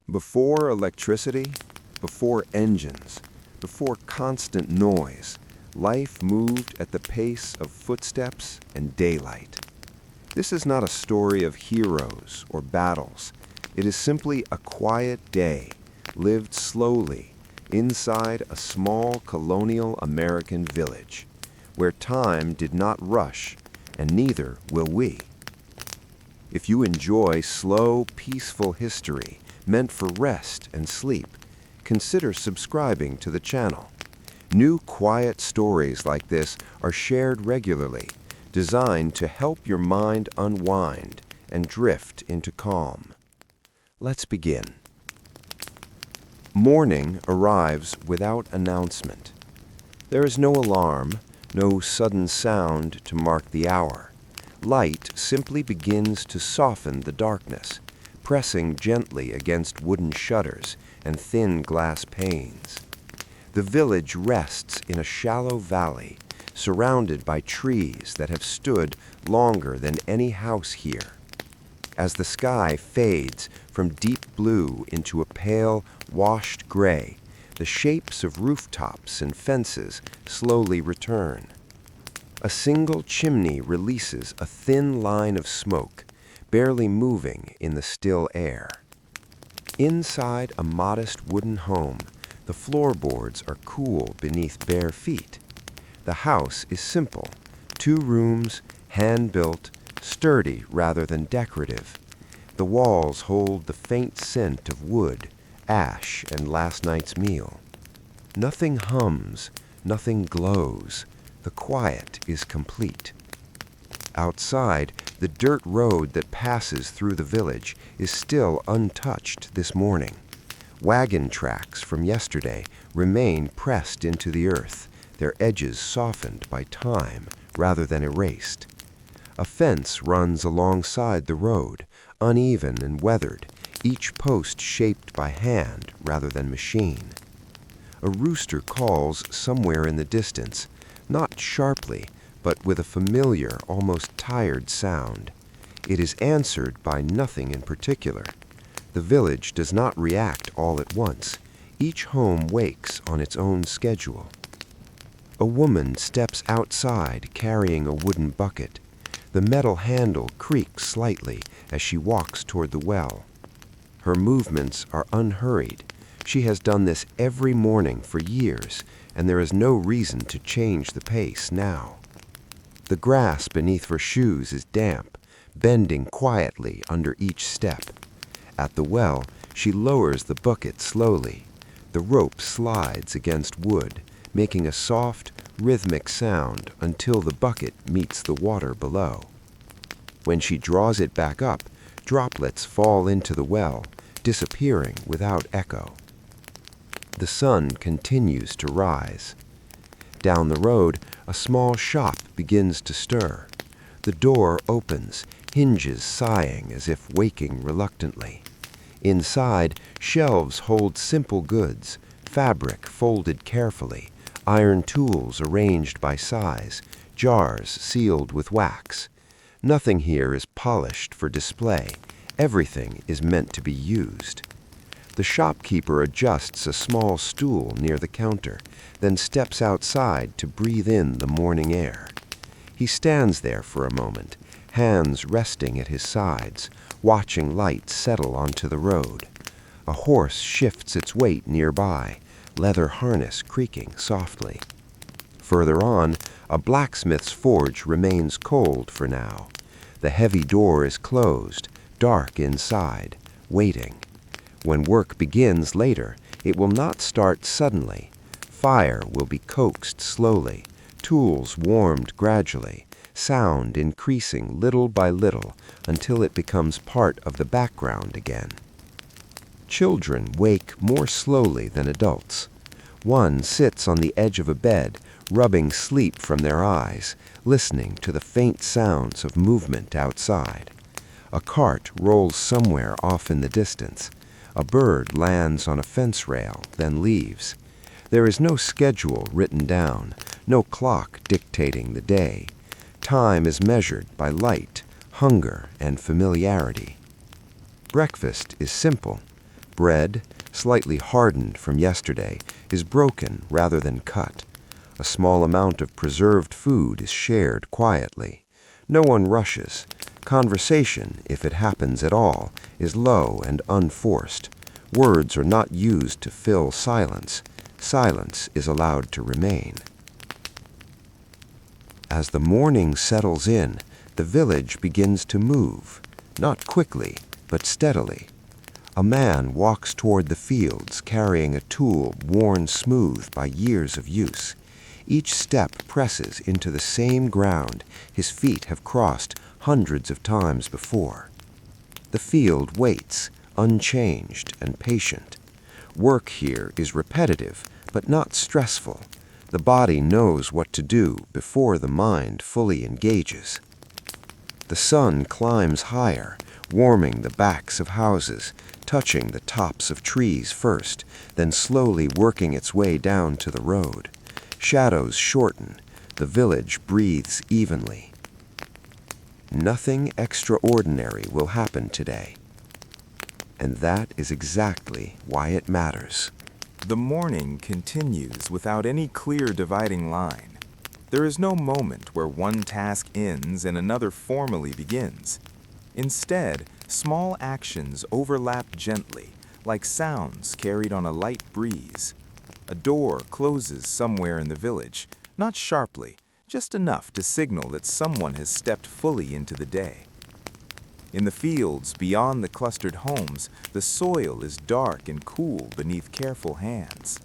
Before electricity, before engines, before constant noise, life moved at the pace of footsteps and daylight. This is not a story of heroes or battles. It is simply a quiet day, lived slowly, inside a small colonial American village, where time did not rush, and neither will we. If you enjoy slow, peaceful history meant for rest and sleep, consider subscribing to the channel. New quiet stories like this are shared regularly, designed to help your mind unwind and drift into calm. Let's begin. Morning arrives without announcement. There is no alarm, no sudden sound to mark the hour. Light simply begins to soften the darkness, pressing gently against wooden shutters and thin glass panes. The village rests in a shallow valley, surrounded by trees that have stood longer than any house here. As the sky fades from deep blue into a pale, washed gray, the shapes of rooftops and fences slowly return. A single chimney releases a thin line of smoke, barely moving in the still air. Inside a modest wooden home, the floorboards are cool beneath bare feet. The house is simple, 2 rooms, hand-built, sturdy rather than decorative. The walls hold the faint scent of wood, ash, and last night's meal. Nothing hums, nothing glows. The quiet is complete. Outside, the dirt road that passes through the village is still untouched this morning. Wagon tracks from yesterday remain pressed into the earth, their edges softened by time rather than erased. A fence runs alongside the road, uneven and weathered, each post shaped by hand rather than machine. A rooster calls somewhere in the distance, not sharply, but with a familiar, almost tired sound. It is answered by nothing in particular. The village does not react all at once. Each home wakes on its own schedule. A woman steps outside carrying a wooden bucket. The metal handle creaks slightly as she walks toward the well. Her movements are unhurried. She has done this every morning for years, and there is no reason to change the pace now. The grass beneath her shoes is damp, bending quietly under each step. At the well, she lowers the bucket slowly. The rope slides against wood, making a soft, rhythmic sound until the bucket meets the water below. When she draws it back up, droplets fall into the well, disappearing without echo. The sun continues to rise. Down the road, a small shop begins to stir. The door opens, hinges sighing as if waking reluctantly. Inside, shelves hold simple goods, fabric folded carefully, iron tools arranged by size, jars sealed with wax. Nothing here is polished for display. Everything is meant to be used. The shopkeeper adjusts a small stool near the counter, then steps outside to breathe in the morning air. He stands there for a moment, hands resting at his sides, watching light settle onto the road. A horse shifts its weight nearby, leather harness creaking softly. Further on, a blacksmith's forge remains cold for now. The heavy door is closed, dark inside, waiting. When work begins later, it will not start suddenly. Fire will be coaxed slowly, tools warmed gradually, sound increasing little by little until it becomes part of the background again. Children wake more slowly than adults. One sits on the edge of a bed, rubbing sleep from their eyes, listening to the faint sounds of movement outside. A cart rolls somewhere off in the distance. A bird lands on a fence rail, then leaves. There is no schedule written down, no clock dictating the day. Time is measured by light, hunger, and familiarity. Breakfast is simple. Bread, slightly hardened from yesterday, is broken rather than cut. A small amount of preserved food is shared quietly. No one rushes. Conversation, if it happens at all, is low and unforced. Words are not used to fill silence. Silence is allowed to remain. As the morning settles in, the village begins to move, not quickly, but steadily. A man walks toward the fields carrying a tool worn smooth by years of use. Each step presses into the same ground his feet have crossed hundreds of times before. The field waits, unchanged and patient. Work here is repetitive, but not stressful. The body knows what to do before the mind fully engages. The sun climbs higher, warming the backs of houses, touching the tops of trees first, then slowly working its way down to the road. Shadows shorten. The village breathes evenly. Nothing extraordinary will happen today. And that is exactly why it matters. The morning continues without any clear dividing line. There is no moment where one task ends and another formally begins. Instead, small actions overlap gently, like sounds carried on a light breeze. A door closes somewhere in the village, not sharply, just enough to signal that someone has stepped fully into the day. In the fields beyond the clustered homes, the soil is dark and cool beneath careful hands.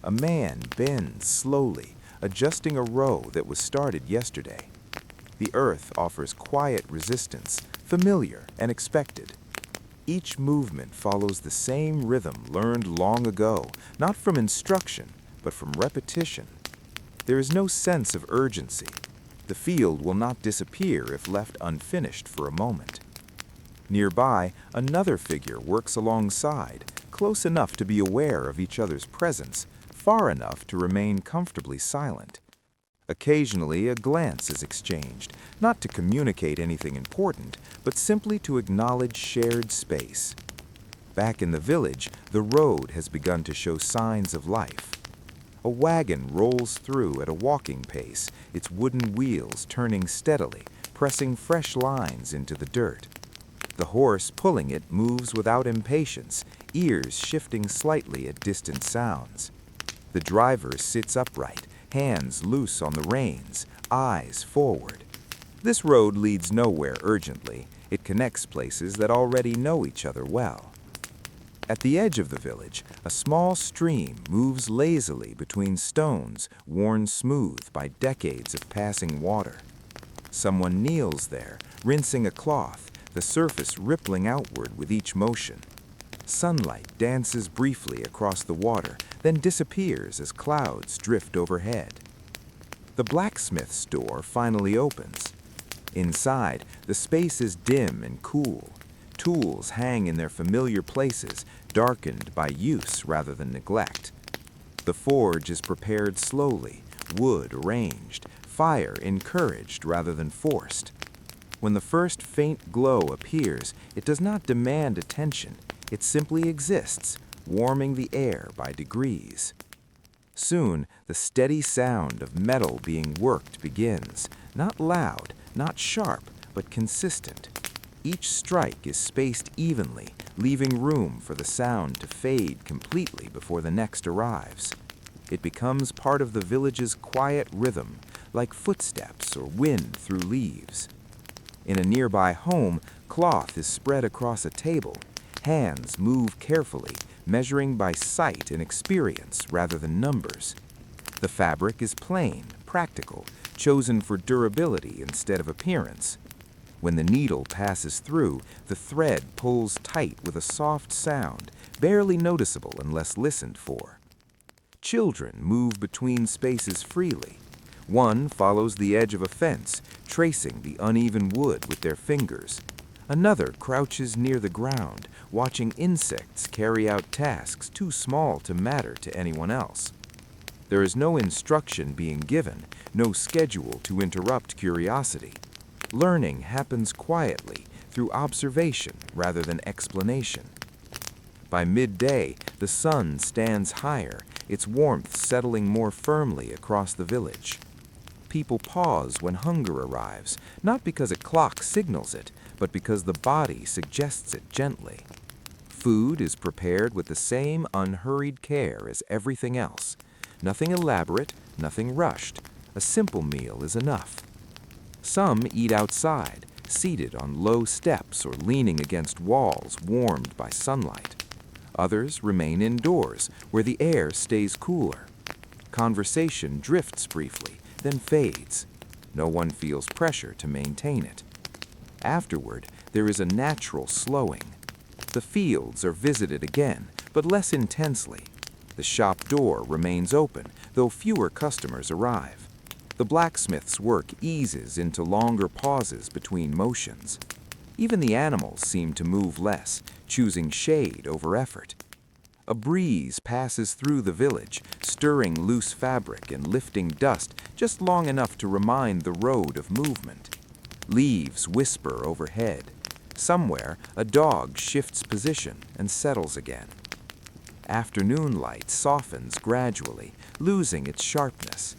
A man bends slowly, adjusting a row that was started yesterday. The earth offers quiet resistance, familiar and expected. Each movement follows the same rhythm learned long ago, not from instruction, but from repetition. There is no sense of urgency. The field will not disappear if left unfinished for a moment. Nearby, another figure works alongside, close enough to be aware of each other's presence, far enough to remain comfortably silent. Occasionally, a glance is exchanged, not to communicate anything important, but simply to acknowledge shared space. Back in the village, the road has begun to show signs of life. A wagon rolls through at a walking pace, its wooden wheels turning steadily, pressing fresh lines into the dirt. The horse pulling it moves without impatience, ears shifting slightly at distant sounds. The driver sits upright, hands loose on the reins, eyes forward. This road leads nowhere urgently. It connects places that already know each other well. At the edge of the village, a small stream moves lazily between stones worn smooth by decades of passing water. Someone kneels there, rinsing a cloth, the surface rippling outward with each motion. Sunlight dances briefly across the water, then disappears as clouds drift overhead. The blacksmith's door finally opens. Inside, the space is dim and cool. Tools hang in their familiar places, darkened by use rather than neglect. The forge is prepared slowly, wood arranged, fire encouraged rather than forced. When the first faint glow appears, it does not demand attention. It simply exists, warming the air by degrees. Soon, the steady sound of metal being worked begins, not loud, not sharp, but consistent. Each strike is spaced evenly, leaving room for the sound to fade completely before the next arrives. It becomes part of the village's quiet rhythm, like footsteps or wind through leaves. In a nearby home, cloth is spread across a table. Hands move carefully, measuring by sight and experience rather than numbers. The fabric is plain, practical, chosen for durability instead of appearance. When the needle passes through, the thread pulls tight with a soft sound, barely noticeable unless listened for. Children move between spaces freely. One follows the edge of a fence, tracing the uneven wood with their fingers. Another crouches near the ground, watching insects carry out tasks too small to matter to anyone else. There is no instruction being given, no schedule to interrupt curiosity. Learning happens quietly, through observation rather than explanation. By midday, the sun stands higher, its warmth settling more firmly across the village. People pause when hunger arrives, not because a clock signals it, but because the body suggests it gently. Food is prepared with the same unhurried care as everything else. Nothing elaborate, nothing rushed. A simple meal is enough. Some eat outside, seated on low steps or leaning against walls warmed by sunlight. Others remain indoors, where the air stays cooler. Conversation drifts briefly, then fades. No one feels pressure to maintain it. Afterward, there is a natural slowing. The fields are visited again, but less intensely. The shop door remains open, though fewer customers arrive. The blacksmith's work eases into longer pauses between motions. Even the animals seem to move less, choosing shade over effort. A breeze passes through the village, stirring loose fabric and lifting dust just long enough to remind the road of movement. Leaves whisper overhead. Somewhere, a dog shifts position and settles again. Afternoon light softens gradually, losing its sharpness.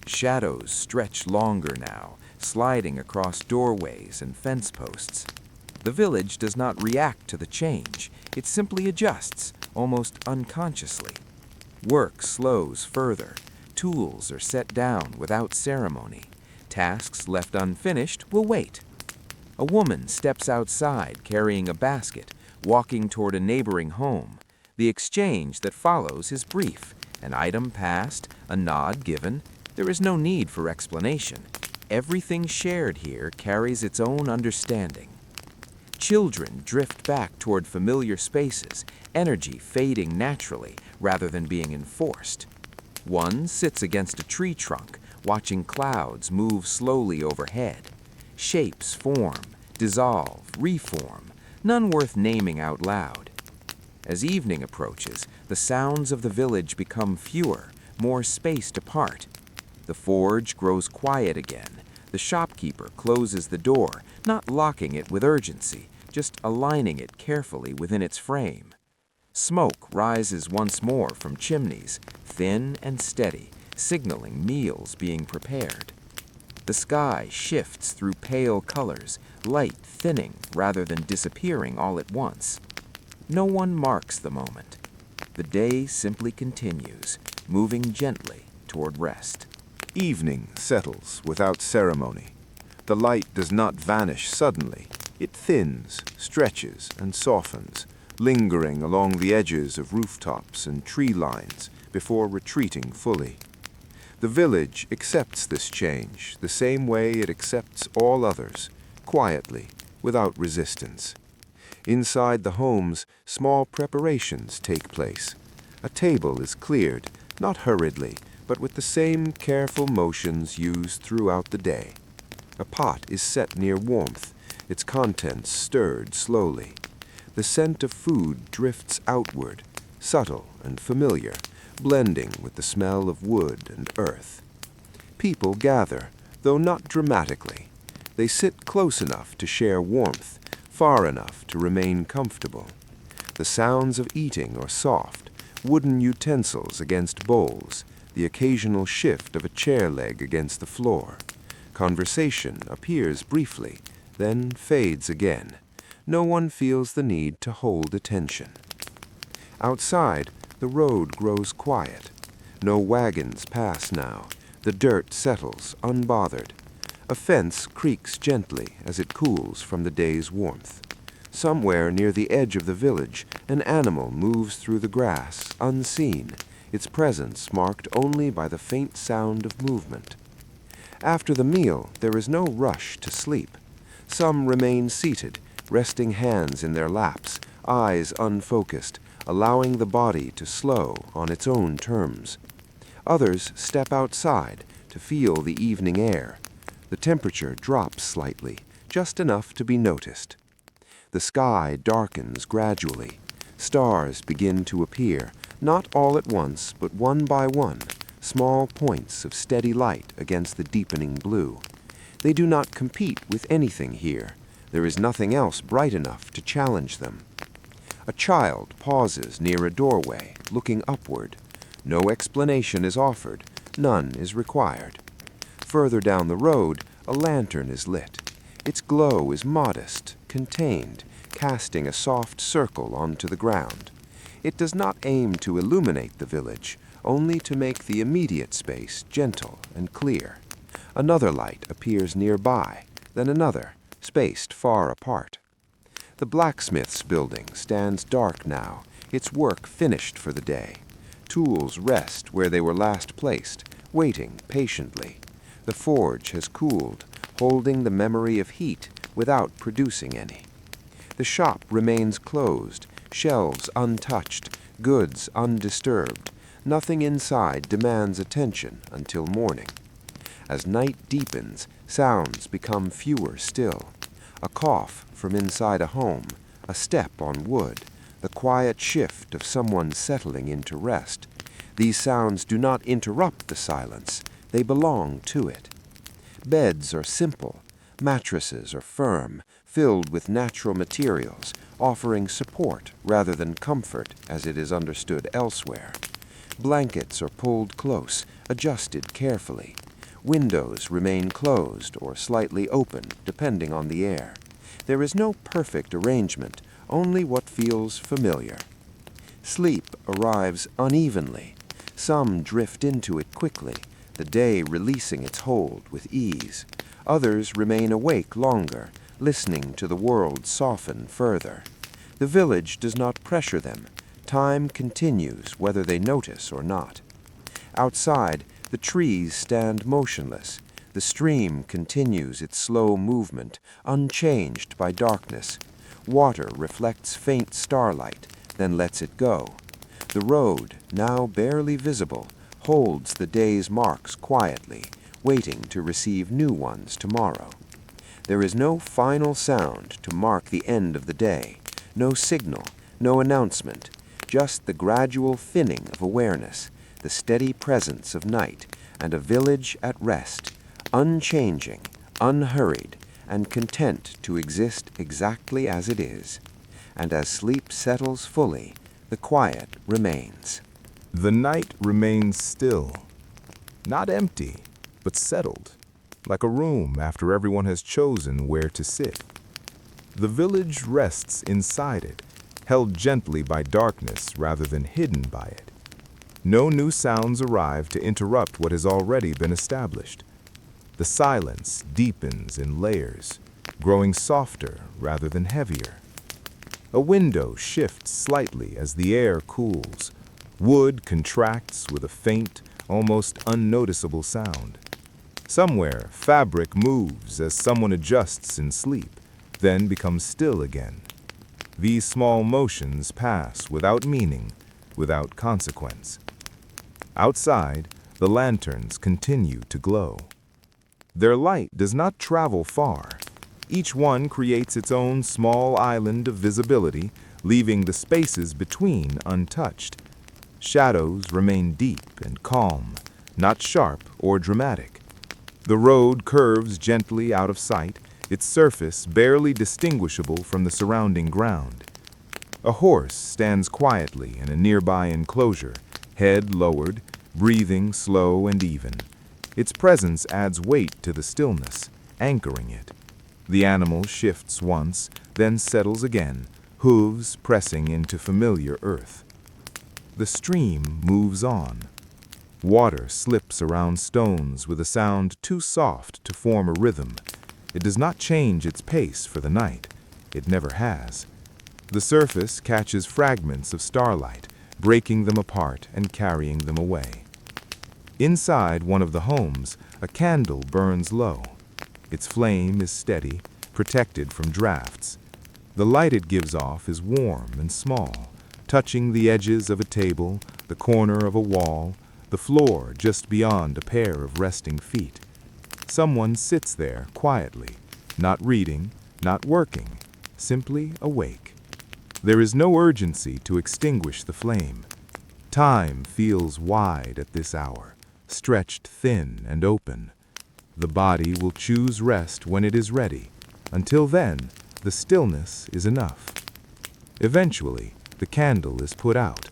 Shadows stretch longer now, sliding across doorways and fence posts. The village does not react to the change, it simply adjusts, almost unconsciously. Work slows further. Tools are set down without ceremony. Tasks left unfinished will wait. A woman steps outside carrying a basket, walking toward a neighboring home. The exchange that follows is brief. An item passed, a nod given. There is no need for explanation. Everything shared here carries its own understanding. Children drift back toward familiar spaces, energy fading naturally rather than being enforced. One sits against a tree trunk, watching clouds move slowly overhead. Shapes form, dissolve, reform, none worth naming out loud. As evening approaches, the sounds of the village become fewer, more spaced apart. The forge grows quiet again. The shopkeeper closes the door, not locking it with urgency, just aligning it carefully within its frame. Smoke rises once more from chimneys, thin and steady, signaling meals being prepared. The sky shifts through pale colors, light thinning rather than disappearing all at once. No one marks the moment. The day simply continues, moving gently toward rest. Evening settles without ceremony. The light does not vanish suddenly. It thins, stretches, and softens, lingering along the edges of rooftops and tree lines before retreating fully. The village accepts this change the same way it accepts all others, quietly, without resistance. Inside the homes, small preparations take place. A table is cleared, not hurriedly, but with the same careful motions used throughout the day. A pot is set near warmth, its contents stirred slowly. The scent of food drifts outward, subtle and familiar, blending with the smell of wood and earth. People gather, though not dramatically. They sit close enough to share warmth, far enough to remain comfortable. The sounds of eating are soft, wooden utensils against bowls, the occasional shift of a chair leg against the floor. Conversation appears briefly, then fades again. No one feels the need to hold attention. Outside, the road grows quiet. No wagons pass now. The dirt settles, unbothered. A fence creaks gently as it cools from the day's warmth. Somewhere near the edge of the village, an animal moves through the grass, unseen, its presence marked only by the faint sound of movement. After the meal, there is no rush to sleep. Some remain seated, resting hands in their laps, eyes unfocused, allowing the body to slow on its own terms. Others step outside to feel the evening air. The temperature drops slightly, just enough to be noticed. The sky darkens gradually. Stars begin to appear, not all at once, but one by one, small points of steady light against the deepening blue. They do not compete with anything here. There is nothing else bright enough to challenge them. A child pauses near a doorway, looking upward. No explanation is offered, none is required. Further down the road, a lantern is lit. Its glow is modest, contained, casting a soft circle onto the ground. It does not aim to illuminate the village, only to make the immediate space gentle and clear. Another light appears nearby, then another, spaced far apart. The blacksmith's building stands dark now, its work finished for the day. Tools rest where they were last placed, waiting patiently. The forge has cooled, holding the memory of heat without producing any. The shop remains closed, shelves untouched, goods undisturbed. Nothing inside demands attention until morning. As night deepens, sounds become fewer still. A cough from inside a home, a step on wood, the quiet shift of someone settling into rest. These sounds do not interrupt the silence, they belong to it. Beds are simple, mattresses are firm, filled with natural materials, offering support rather than comfort as it is understood elsewhere. Blankets are pulled close, adjusted carefully. Windows remain closed or slightly open, depending on the air. There is no perfect arrangement, only what feels familiar. Sleep arrives unevenly. Some drift into it quickly, the day releasing its hold with ease. Others remain awake longer, listening to the world soften further. The village does not pressure them. Time continues whether they notice or not. Outside, the trees stand motionless. The stream continues its slow movement, unchanged by darkness. Water reflects faint starlight, then lets it go. The road, now barely visible, holds the day's marks quietly, waiting to receive new ones tomorrow. There is no final sound to mark the end of the day, no signal, no announcement, just the gradual thinning of awareness, the steady presence of night, and a village at rest, unchanging, unhurried, and content to exist exactly as it is. And as sleep settles fully, the quiet remains. The night remains still, not empty, but settled, like a room after everyone has chosen where to sit. The village rests inside it, held gently by darkness rather than hidden by it. No new sounds arrive to interrupt what has already been established. The silence deepens in layers, growing softer rather than heavier. A window shifts slightly as the air cools. Wood contracts with a faint, almost unnoticeable sound. Somewhere, fabric moves as someone adjusts in sleep, then becomes still again. These small motions pass without meaning, without consequence. Outside, the lanterns continue to glow. Their light does not travel far. Each one creates its own small island of visibility, leaving the spaces between untouched. Shadows remain deep and calm, not sharp or dramatic. The road curves gently out of sight, its surface barely distinguishable from the surrounding ground. A horse stands quietly in a nearby enclosure, head lowered, breathing slow and even. Its presence adds weight to the stillness, anchoring it. The animal shifts once, then settles again, hooves pressing into familiar earth. The stream moves on. Water slips around stones with a sound too soft to form a rhythm. It does not change its pace for the night. It never has. The surface catches fragments of starlight, breaking them apart and carrying them away. Inside one of the homes, a candle burns low. Its flame is steady, protected from drafts. The light it gives off is warm and small, touching the edges of a table, the corner of a wall, the floor just beyond a pair of resting feet. Someone sits there quietly, not reading, not working, simply awake. There is no urgency to extinguish the flame. Time feels wide at this hour, stretched thin and open. The body will choose rest when it is ready. Until then, the stillness is enough. Eventually, The candle is put out.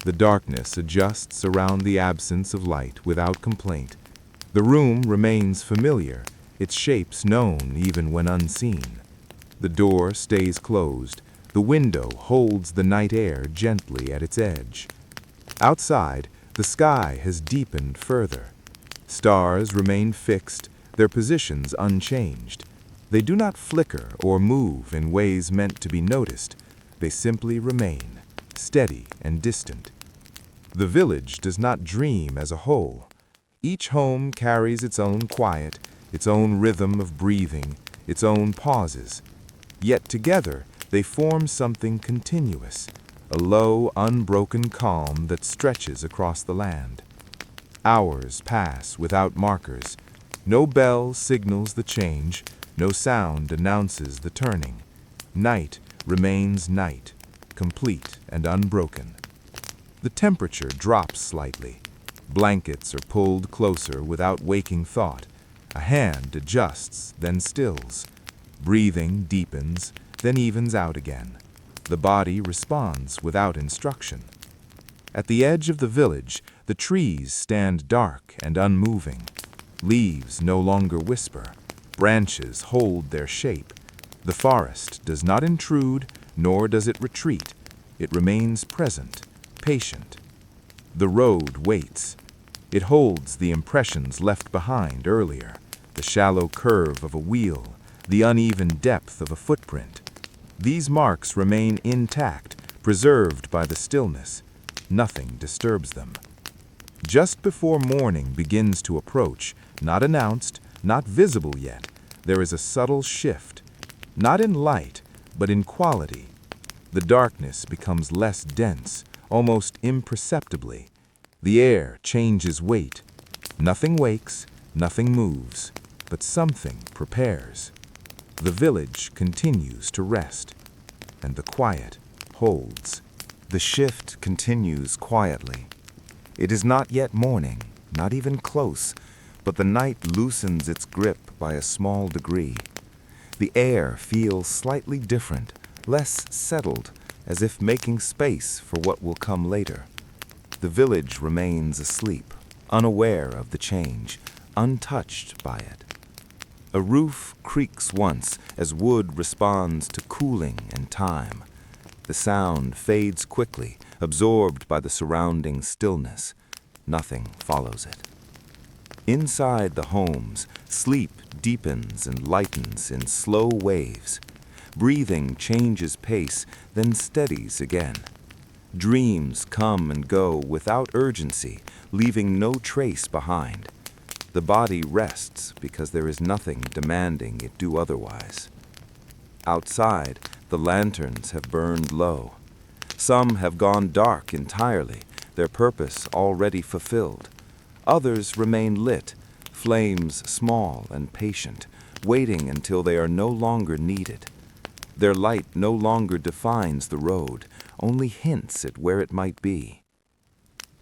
The darkness adjusts around the absence of light without complaint. The room remains familiar, its shapes known even when unseen. The door stays closed. The window holds the night air gently at its edge. Outside, the sky has deepened further. Stars remain fixed, their positions unchanged. They do not flicker or move in ways meant to be noticed. They simply remain, steady and distant. The village does not dream as a whole. Each home carries its own quiet, its own rhythm of breathing, its own pauses. Yet together, they form something continuous, a low, unbroken calm that stretches across the land. Hours pass without markers. No bell signals the change, no sound announces the turning. Night remains night, complete and unbroken. The temperature drops slightly. Blankets are pulled closer without waking thought. A hand adjusts, then stills. Breathing deepens, then evens out again. The body responds without instruction. At the edge of the village, the trees stand dark and unmoving. Leaves no longer whisper. Branches hold their shape. The forest does not intrude, nor does it retreat. It remains present, patient. The road waits. It holds the impressions left behind earlier, the shallow curve of a wheel, the uneven depth of a footprint. These marks remain intact, preserved by the stillness. Nothing disturbs them. Just before morning begins to approach, not announced, not visible yet, there is a subtle shift, not in light, but in quality. The darkness becomes less dense, almost imperceptibly. The air changes weight. Nothing wakes, nothing moves, but something prepares. The village continues to rest, and the quiet holds. The shift continues quietly. It is not yet morning, not even close, but the night loosens its grip by a small degree. The air feels slightly different, less settled, as if making space for what will come later. The village remains asleep, unaware of the change, untouched by it. A roof creaks once as wood responds to cooling and time. The sound fades quickly, absorbed by the surrounding stillness. Nothing follows it. Inside the homes, sleep deepens and lightens in slow waves. Breathing changes pace, then steadies again. Dreams come and go without urgency, leaving no trace behind. The body rests because there is nothing demanding it do otherwise. Outside, the lanterns have burned low. Some have gone dark entirely, their purpose already fulfilled. Others remain lit, flames small and patient, waiting until they are no longer needed. Their light no longer defines the road, only hints at where it might be.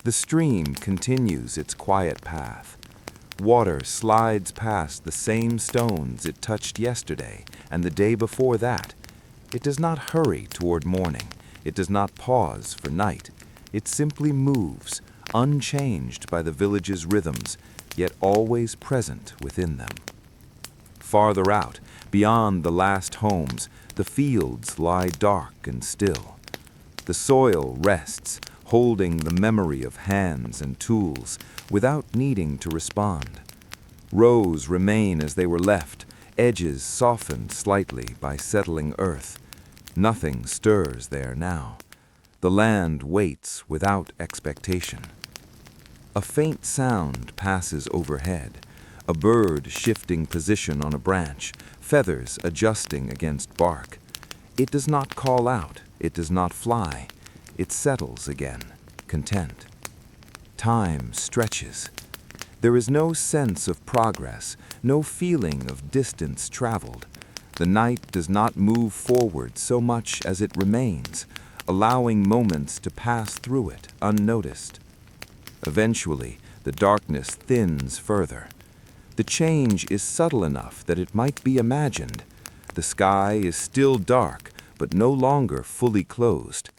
The stream continues its quiet path. Water slides past the same stones it touched yesterday and the day before that. It does not hurry toward morning. It does not pause for night. It simply moves, unchanged by the village's rhythms, yet always present within them. Farther out, beyond the last homes, the fields lie dark and still. The soil rests, holding the memory of hands and tools, without needing to respond. Rows remain as they were left, edges softened slightly by settling earth. Nothing stirs there now. The land waits without expectation. A faint sound passes overhead, a bird shifting position on a branch, feathers adjusting against bark. It does not call out, it does not fly. It settles again, content. Time stretches. There is no sense of progress, no feeling of distance traveled. The night does not move forward so much as it remains, allowing moments to pass through it unnoticed. Eventually, the darkness thins further. The change is subtle enough that it might be imagined. The sky is still dark, but no longer fully closed.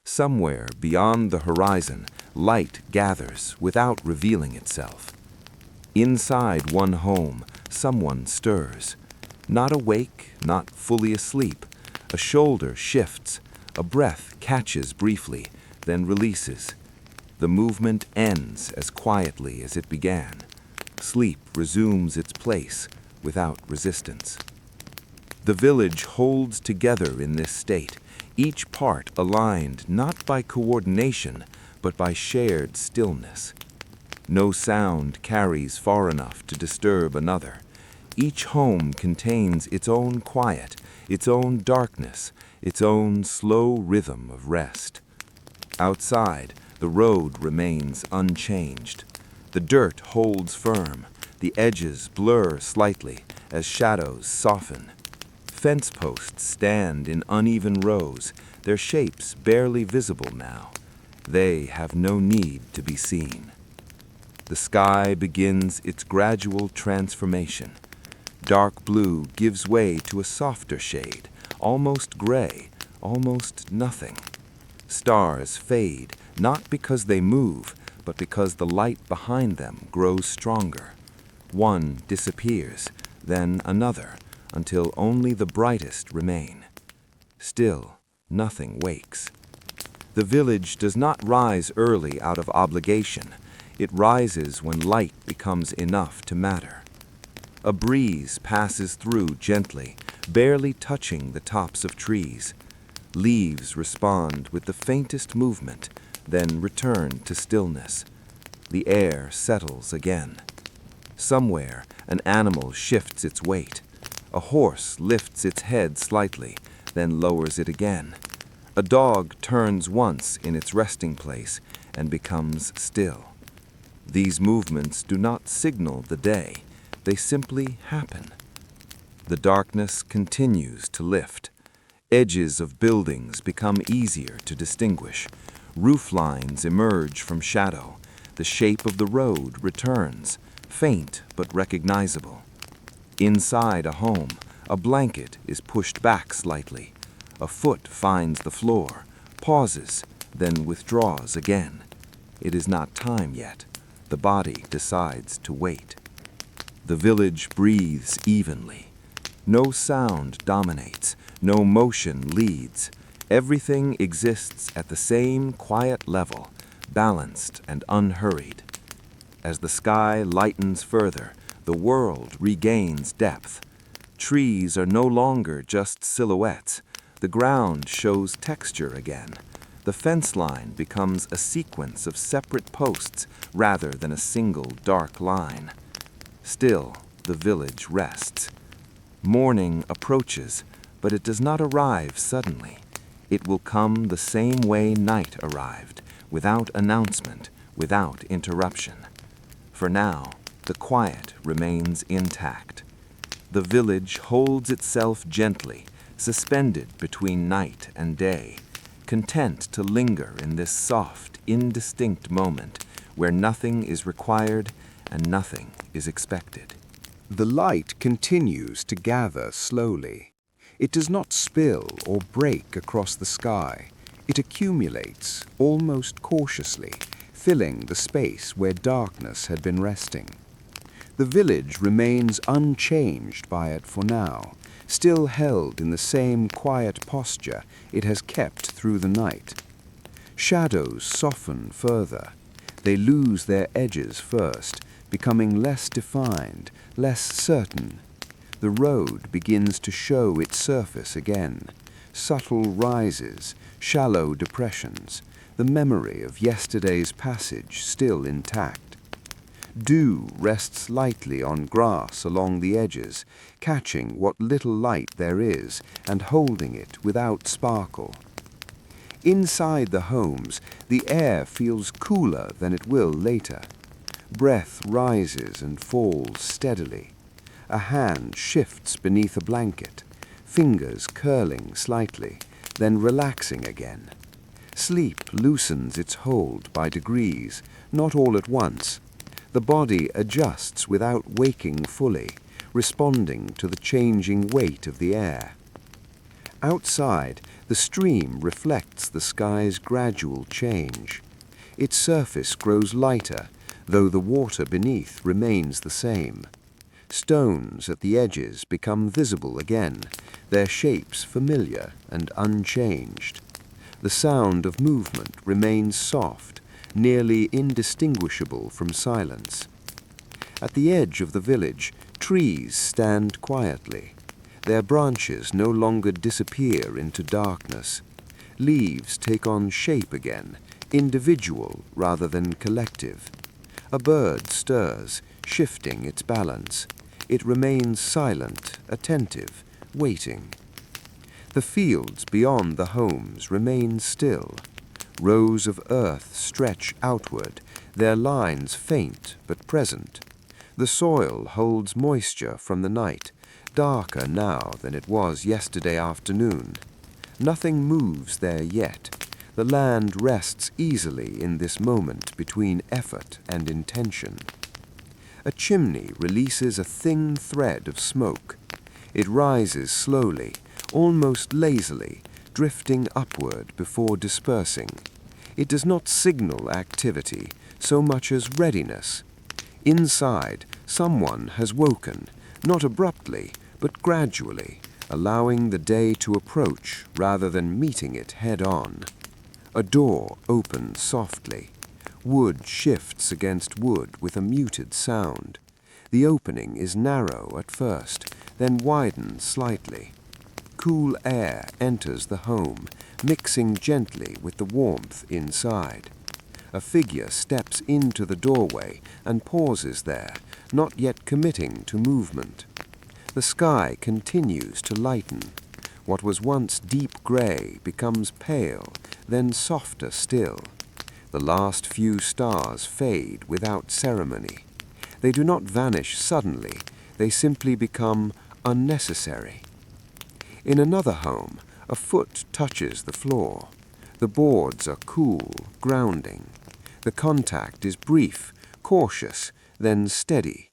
Somewhere beyond the horizon, light gathers without revealing itself. Inside one home, someone stirs. Not awake, not fully asleep. A shoulder shifts, a breath catches briefly, then releases. The movement ends as quietly as it began. Sleep resumes its place without resistance. The village holds together in this state, each part aligned not by coordination, but by shared stillness. No sound carries far enough to disturb another. Each home contains its own quiet, its own darkness, its own slow rhythm of rest. Outside, the road remains unchanged. The dirt holds firm, the edges blur slightly as shadows soften. Fence posts stand in uneven rows, their shapes barely visible now. They have no need to be seen. The sky begins its gradual transformation. Dark blue gives way to a softer shade, almost gray, almost nothing. Stars fade, not because they move, but because the light behind them grows stronger. One disappears, then another, until only the brightest remain. Still, nothing wakes. The village does not rise early out of obligation. It rises when light becomes enough to matter. A breeze passes through gently, barely touching the tops of trees. Leaves respond with the faintest movement, then return to stillness. The air settles again. Somewhere, an animal shifts its weight. A horse lifts its head slightly, then lowers it again. A dog turns once in its resting place and becomes still. These movements do not signal the day, they simply happen. The darkness continues to lift. Edges of buildings become easier to distinguish. Roof lines emerge from shadow. The shape of the road returns, faint but recognizable. Inside a home, a blanket is pushed back slightly. A foot finds the floor, pauses, then withdraws again. It is not time yet. The body decides to wait. The village breathes evenly. No sound dominates, no motion leads. Everything exists at the same quiet level, balanced and unhurried. As the sky lightens further, the world regains depth. Trees are no longer just silhouettes. The ground shows texture again. The fence line becomes a sequence of separate posts rather than a single dark line. Still, the village rests. Morning approaches, but it does not arrive suddenly. It will come the same way night arrived, without announcement, without interruption. For now, the quiet remains intact. The village holds itself gently, suspended between night and day, content to linger in this soft, indistinct moment where nothing is required and nothing is expected. The light continues to gather slowly. It does not spill or break across the sky. It accumulates, almost cautiously, filling the space where darkness had been resting. The village remains unchanged by it for now, still held in the same quiet posture it has kept through the night. Shadows soften further. They lose their edges first, becoming less defined, less certain. The road begins to show its surface again. Subtle rises, shallow depressions, the memory of yesterday's passage still intact. Dew rests lightly on grass along the edges, catching what little light there is and holding it without sparkle. Inside the homes, the air feels cooler than it will later. Breath rises and falls steadily. A hand shifts beneath a blanket, fingers curling slightly, then relaxing again. Sleep loosens its hold by degrees, not all at once. The body adjusts without waking fully, responding to the changing weight of the air. Outside, The stream reflects the sky's gradual change. Its surface grows lighter, though the water beneath remains the same. Stones at the edges become visible again, their shapes familiar and unchanged. The sound of movement remains soft, nearly indistinguishable from silence. At the edge of the village, trees stand quietly. Their branches no longer disappear into darkness. Leaves take on shape again, individual rather than collective. A bird stirs, shifting its balance. It remains silent, attentive, waiting. The fields beyond the homes remain still. Rows of earth stretch outward, their lines faint but present. The soil holds moisture from the night, darker now than it was yesterday afternoon. Nothing moves there yet. The land rests easily in this moment between effort and intention. A chimney releases a thin thread of smoke. It rises slowly, almost lazily, drifting upward before dispersing. It does not signal activity so much as readiness. Inside, someone has woken, not abruptly, but gradually, allowing the day to approach rather than meeting it head-on. A door opens softly. Wood shifts against wood with a muted sound. The opening is narrow at first, then widens slightly. Cool air enters the home, mixing gently with the warmth inside. A figure steps into the doorway and pauses there, not yet committing to movement. The sky continues to lighten. What was once deep gray becomes pale, then softer still. The last few stars fade without ceremony. They do not vanish suddenly, they simply become unnecessary. In another home, a foot touches the floor. The boards are cool, grounding. The contact is brief, cautious, then steady.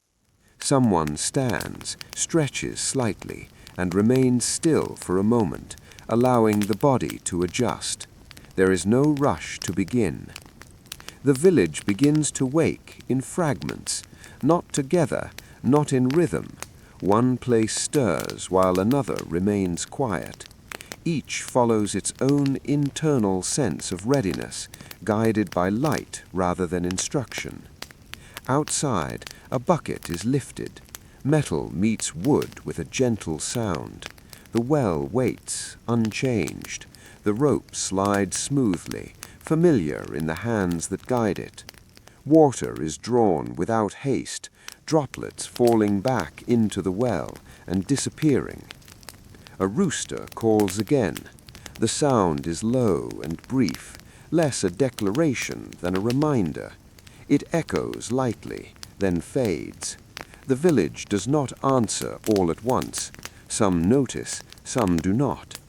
Someone stands, stretches slightly, and remains still for a moment, allowing the body to adjust. There is no rush to begin. The village begins to wake in fragments, not together, not in rhythm. One place stirs while another remains quiet. Each follows its own internal sense of readiness, guided by light rather than instruction. Outside, a bucket is lifted. Metal meets wood with a gentle sound. The well waits, unchanged. The rope slides smoothly, familiar in the hands that guide it. Water is drawn without haste, droplets falling back into the well and disappearing. A rooster calls again. The sound is low and brief, less a declaration than a reminder. It echoes lightly, then fades. The village does not answer all at once. Some notice, some do not.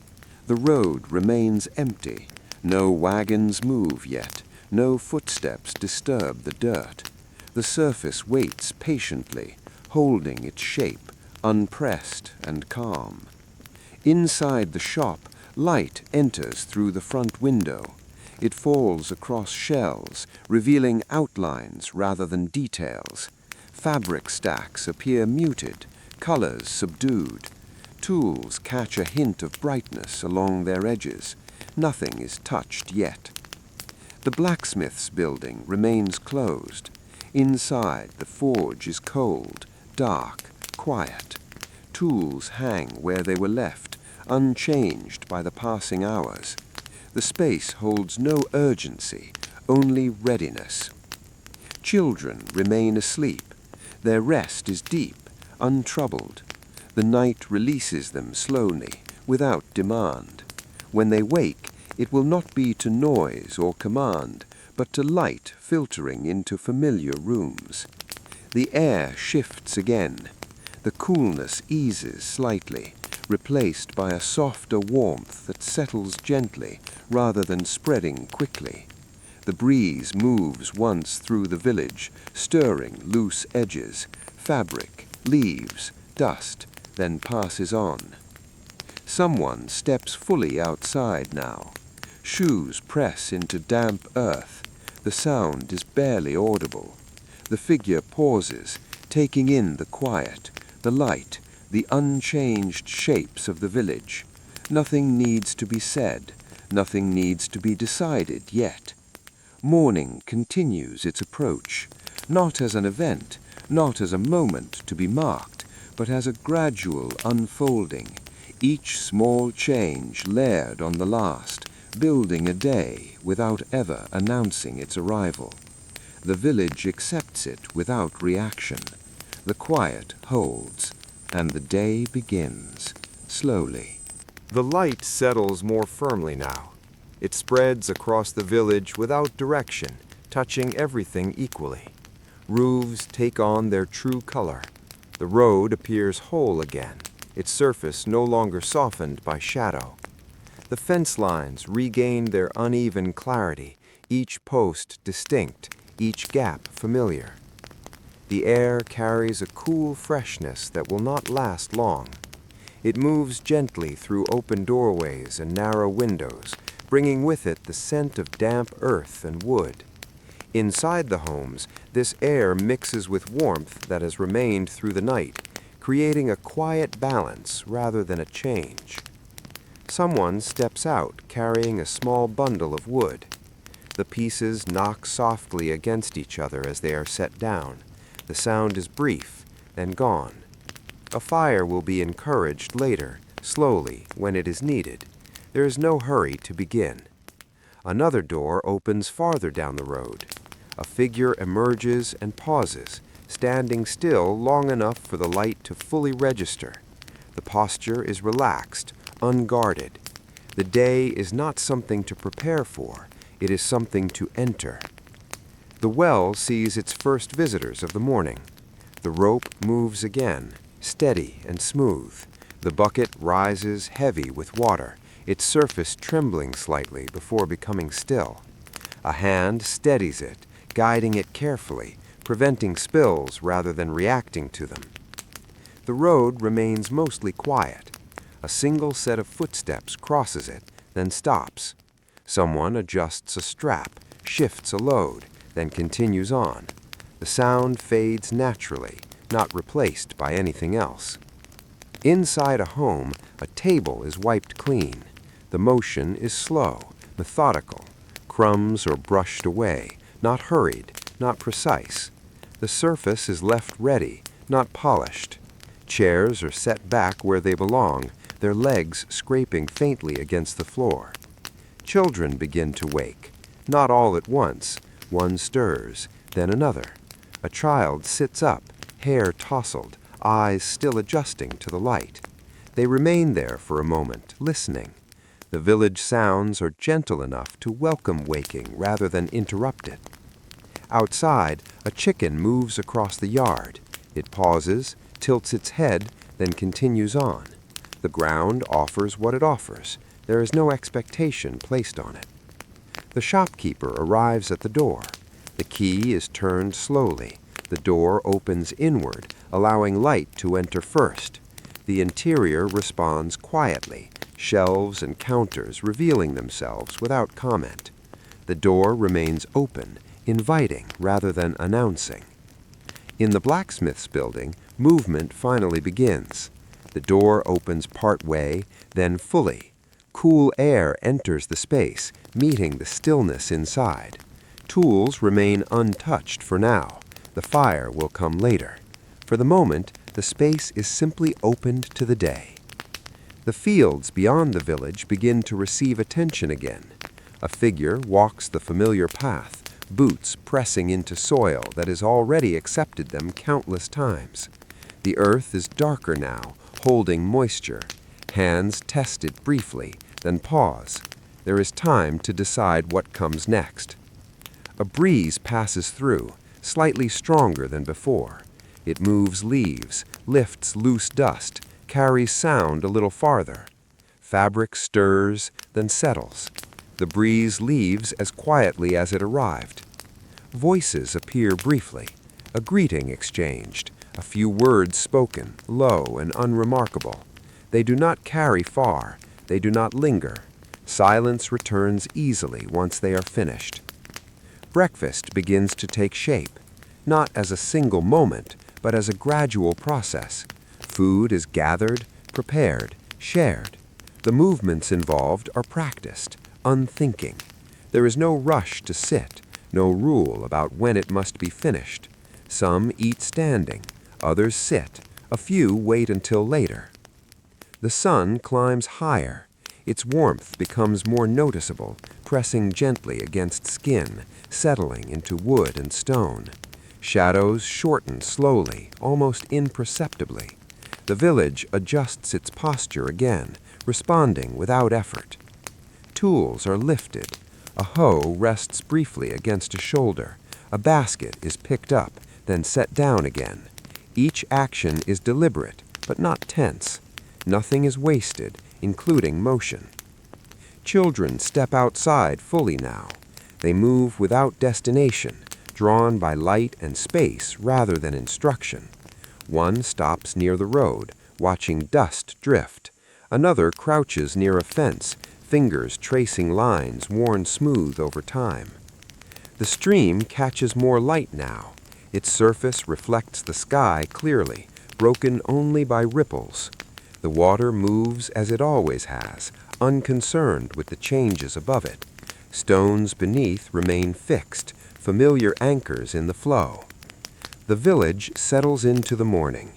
The road remains empty. No wagons move yet. No footsteps disturb the dirt. The surface waits patiently, holding its shape, unpressed and calm. Inside the shop, light enters through the front window. It falls across shelves, revealing outlines rather than details. Fabric stacks appear muted, colors subdued. Tools catch a hint of brightness along their edges. Nothing is touched yet. The blacksmith's building remains closed. Inside, the forge is cold, dark, quiet. Tools hang where they were left, unchanged by the passing hours. The space holds no urgency, only readiness. Children remain asleep. Their rest is deep, untroubled. The night releases them slowly, without demand. When they wake, it will not be to noise or command, but to light filtering into familiar rooms. The air shifts again. The coolness eases slightly, replaced by a softer warmth that settles gently rather than spreading quickly. The breeze moves once through the village, stirring loose edges, fabric, leaves, dust, then passes on. Someone steps fully outside now. Shoes press into damp earth. The sound is barely audible. The figure pauses, taking in the quiet, the light, the unchanged shapes of the village. Nothing needs to be said. Nothing needs to be decided yet. Morning continues its approach, not as an event, not as a moment to be marked, but as a gradual unfolding, each small change layered on the last, building a day without ever announcing its arrival. The village accepts it without reaction. The quiet holds, and the day begins, slowly. The light settles more firmly now. It spreads across the village without direction, touching everything equally. Roofs take on their true color. The road appears whole again, its surface no longer softened by shadow. The fence lines regain their uneven clarity, each post distinct, each gap familiar. The air carries a cool freshness that will not last long. It moves gently through open doorways and narrow windows, bringing with it the scent of damp earth and wood. Inside the homes, this air mixes with warmth that has remained through the night, creating a quiet balance rather than a change. Someone steps out carrying a small bundle of wood. The pieces knock softly against each other as they are set down. The sound is brief, then gone. A fire will be encouraged later, slowly, when it is needed. There is no hurry to begin. Another door opens farther down the road. A figure emerges and pauses, standing still long enough for the light to fully register. The posture is relaxed, unguarded. The day is not something to prepare for. It is something to enter. The well sees its first visitors of the morning. The rope moves again, steady and smooth. The bucket rises heavy with water, its surface trembling slightly before becoming still. A hand steadies it, guiding it carefully, preventing spills rather than reacting to them. The road remains mostly quiet. A single set of footsteps crosses it, then stops. Someone adjusts a strap, shifts a load, then continues on. The sound fades naturally, not replaced by anything else. Inside a home, a table is wiped clean. The motion is slow, methodical. Crumbs are brushed away, not hurried, not precise. The surface is left ready, not polished. Chairs are set back where they belong, their legs scraping faintly against the floor. Children begin to wake, not all at once. One stirs, then another. A child sits up, hair tousled, eyes still adjusting to the light. They remain there for a moment, listening. The village sounds are gentle enough to welcome waking rather than interrupt it. Outside, a chicken moves across the yard. It pauses, tilts its head, then continues on. The ground offers what it offers. There is no expectation placed on it. The shopkeeper arrives at the door. The key is turned slowly. The door opens inward, allowing light to enter first. The interior responds quietly, shelves and counters revealing themselves without comment. The door remains open, inviting rather than announcing. In the blacksmith's building, movement finally begins. The door opens part way, then fully. Cool air enters the space, meeting the stillness inside. Tools remain untouched for now. The fire will come later. For the moment, the space is simply opened to the day. The fields beyond the village begin to receive attention again. A figure walks the familiar path, boots pressing into soil that has already accepted them countless times. The earth is darker now, holding moisture. Hands test it briefly, then pause. There is time to decide what comes next. A breeze passes through, slightly stronger than before. It moves leaves, lifts loose dust, carries sound a little farther. Fabric stirs, then settles. The breeze leaves as quietly as it arrived. Voices appear briefly, a greeting exchanged, a few words spoken, low and unremarkable. They do not carry far. They do not linger. Silence returns easily once they are finished. Breakfast begins to take shape, not as a single moment, but as a gradual process. Food is gathered, prepared, shared. The movements involved are practiced, unthinking. There is no rush to sit, no rule about when it must be finished. Some eat standing, others sit, a few wait until later. The sun climbs higher. Its warmth becomes more noticeable, pressing gently against skin, settling into wood and stone. Shadows shorten slowly, almost imperceptibly. The village adjusts its posture again, responding without effort. Tools are lifted. A hoe rests briefly against a shoulder. A basket is picked up, then set down again. Each action is deliberate, but not tense. Nothing is wasted, including motion. Children step outside fully now. They move without destination, drawn by light and space rather than instruction. One stops near the road, watching dust drift. Another crouches near a fence, fingers tracing lines worn smooth over time. The stream catches more light now. Its surface reflects the sky clearly, broken only by ripples. The water moves as it always has, unconcerned with the changes above it. Stones beneath remain fixed, familiar anchors in the flow. The village settles into the morning,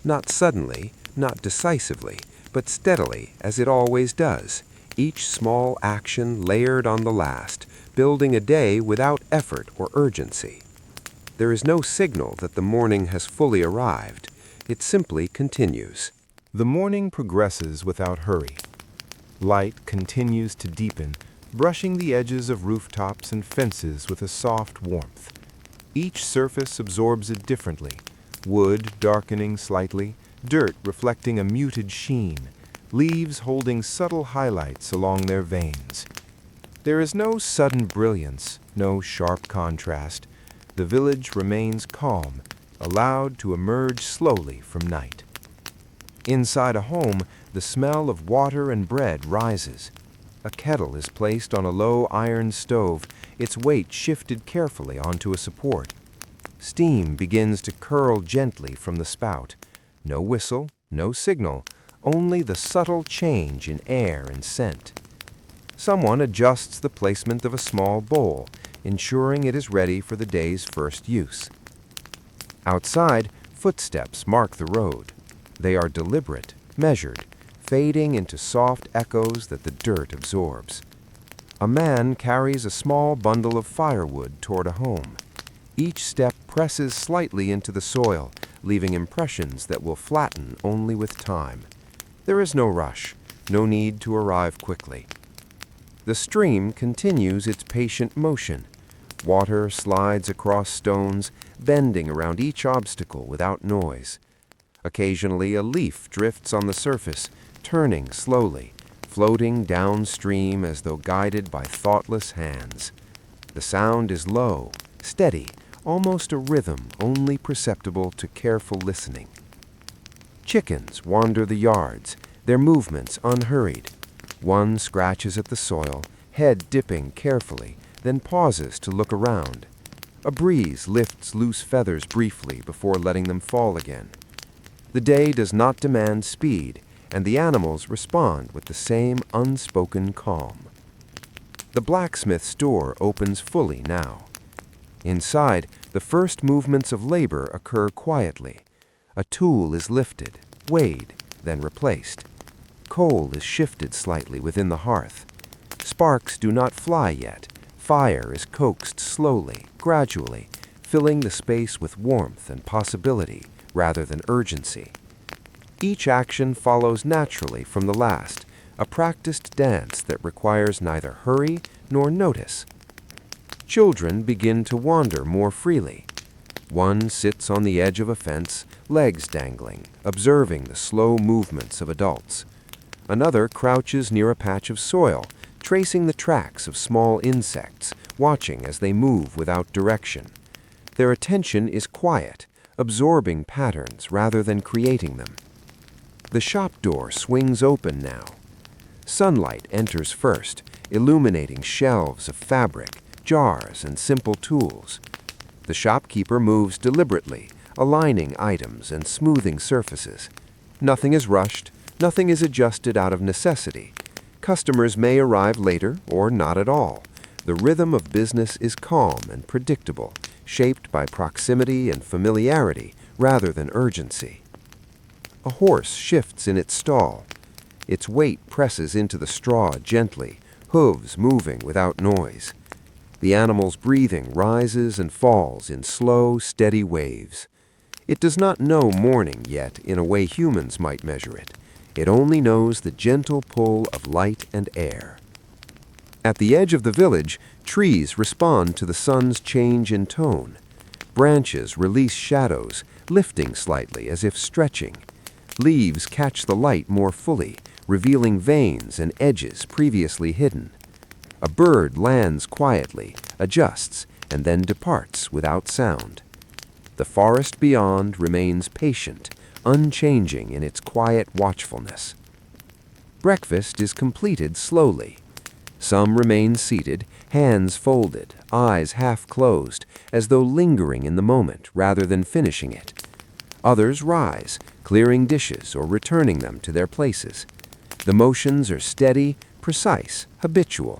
not suddenly, not decisively, but steadily, as it always does, each small action layered on the last, building a day without effort or urgency. There is no signal that the morning has fully arrived. It simply continues. The morning progresses without hurry. Light continues to deepen, brushing the edges of rooftops and fences with a soft warmth. Each surface absorbs it differently, wood darkening slightly, dirt reflecting a muted sheen, leaves holding subtle highlights along their veins. There is no sudden brilliance, no sharp contrast. The village remains calm, allowed to emerge slowly from night. Inside a home, the smell of water and bread rises. A kettle is placed on a low iron stove, its weight shifted carefully onto a support. Steam begins to curl gently from the spout. No whistle, no signal, only the subtle change in air and scent. Someone adjusts the placement of a small bowl, ensuring it is ready for the day's first use. Outside, footsteps mark the road. They are deliberate, measured, fading into soft echoes that the dirt absorbs. A man carries a small bundle of firewood toward a home. Each step presses slightly into the soil, leaving impressions that will flatten only with time. There is no rush, no need to arrive quickly. The stream continues its patient motion. Water slides across stones, bending around each obstacle without noise. Occasionally, a leaf drifts on the surface, turning slowly, floating downstream as though guided by thoughtless hands. The sound is low, steady, almost a rhythm only perceptible to careful listening. Chickens wander the yards, their movements unhurried. One scratches at the soil, head dipping carefully, then pauses to look around. A breeze lifts loose feathers briefly before letting them fall again. The day does not demand speed, and the animals respond with the same unspoken calm. The blacksmith's door opens fully now. Inside, the first movements of labor occur quietly. A tool is lifted, weighed, then replaced. Coal is shifted slightly within the hearth. Sparks do not fly yet. Fire is coaxed slowly, gradually, filling the space with warmth and possibility rather than urgency. Each action follows naturally from the last, a practiced dance that requires neither hurry nor notice. Children begin to wander more freely. One sits on the edge of a fence, legs dangling, observing the slow movements of adults. Another crouches near a patch of soil, tracing the tracks of small insects, watching as they move without direction. Their attention is quiet, absorbing patterns rather than creating them. The shop door swings open now. Sunlight enters first, illuminating shelves of fabric, jars, and simple tools. The shopkeeper moves deliberately, aligning items and smoothing surfaces. Nothing is rushed, nothing is adjusted out of necessity. Customers may arrive later or not at all. The rhythm of business is calm and predictable, shaped by proximity and familiarity rather than urgency. A horse shifts in its stall. Its weight presses into the straw gently, hooves moving without noise. The animal's breathing rises and falls in slow, steady waves. It does not know morning yet in a way humans might measure it. It only knows the gentle pull of light and air. At the edge of the village, trees respond to the sun's change in tone. Branches release shadows, lifting slightly as if stretching. Leaves catch the light more fully, revealing veins and edges previously hidden. A bird lands quietly, adjusts, and then departs without sound. The forest beyond remains patient, unchanging in its quiet watchfulness. Breakfast is completed slowly. Some remain seated, hands folded, eyes half closed, as though lingering in the moment rather than finishing it. Others rise, clearing dishes or returning them to their places. The motions are steady, precise, habitual.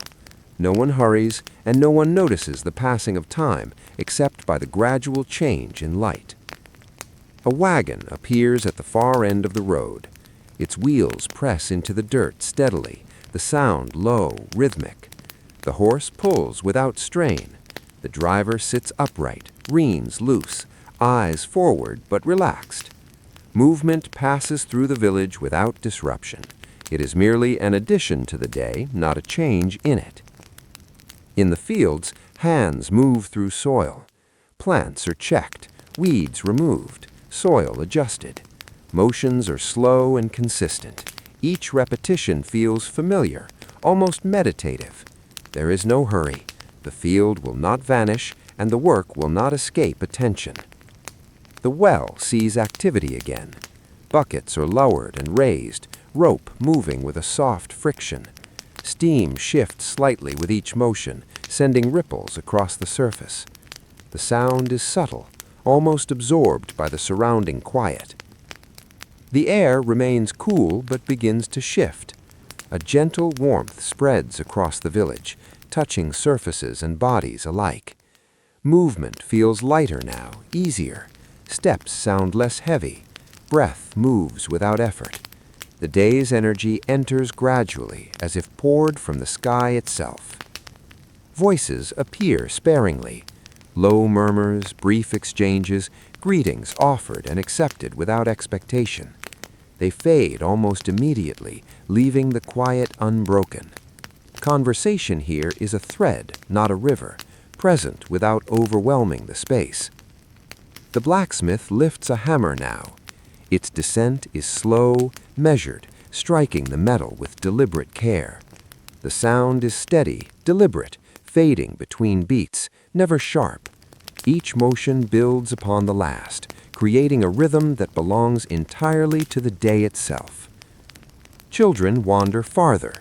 No one hurries, and no one notices the passing of time except by the gradual change in light. A wagon appears at the far end of the road. Its wheels press into the dirt steadily, the sound low, rhythmic. The horse pulls without strain. The driver sits upright, reins loose, eyes forward but relaxed. Movement passes through the village without disruption. It is merely an addition to the day, not a change in it. In the fields, hands move through soil. Plants are checked, weeds removed, soil adjusted. Motions are slow and consistent. Each repetition feels familiar, almost meditative. There is no hurry. The field will not vanish, and the work will not escape attention. The well sees activity again. Buckets are lowered and raised, rope moving with a soft friction. Steam shifts slightly with each motion, sending ripples across the surface. The sound is subtle, almost absorbed by the surrounding quiet. The air remains cool but begins to shift. A gentle warmth spreads across the village, touching surfaces and bodies alike. Movement feels lighter now, easier. Steps sound less heavy. Breath moves without effort. The day's energy enters gradually, as if poured from the sky itself. Voices appear sparingly. Low murmurs, brief exchanges, greetings offered and accepted without expectation. They fade almost immediately, leaving the quiet unbroken. Conversation here is a thread, not a river, present without overwhelming the space. The blacksmith lifts a hammer now. Its descent is slow, measured, striking the metal with deliberate care. The sound is steady, deliberate, fading between beats, never sharp. Each motion builds upon the last, creating a rhythm that belongs entirely to the day itself. Children wander farther.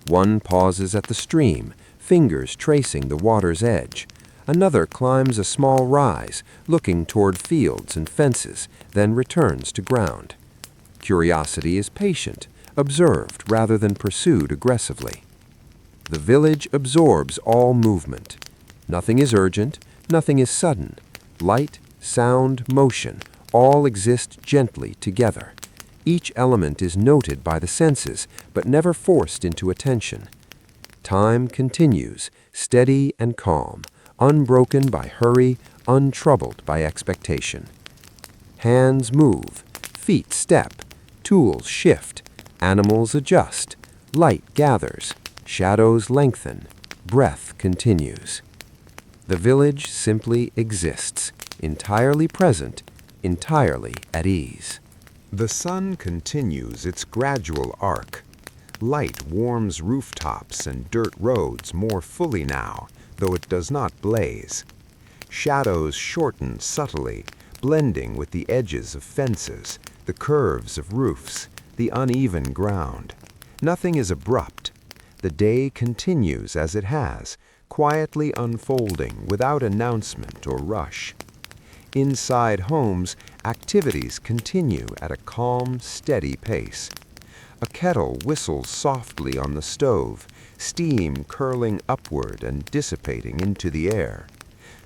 One pauses at the stream, fingers tracing the water's edge. Another climbs a small rise, looking toward fields and fences, then returns to ground. Curiosity is patient, observed rather than pursued aggressively. The village absorbs all movement. Nothing is urgent, nothing is sudden. Light, sound, motion, all exist gently together. Each element is noted by the senses, but never forced into attention. Time continues, steady and calm, unbroken by hurry, untroubled by expectation. Hands move, feet step, tools shift, animals adjust, light gathers, shadows lengthen, breath continues. The village simply exists, entirely present, entirely at ease. The sun continues its gradual arc. Light warms rooftops and dirt roads more fully now, though it does not blaze. Shadows shorten subtly, blending with the edges of fences, the curves of roofs. the uneven ground. Nothing is abrupt. The day continues as it has, quietly unfolding without announcement or rush. Inside homes, activities continue at a calm, steady pace. A kettle whistles softly on the stove, steam curling upward and dissipating into the air.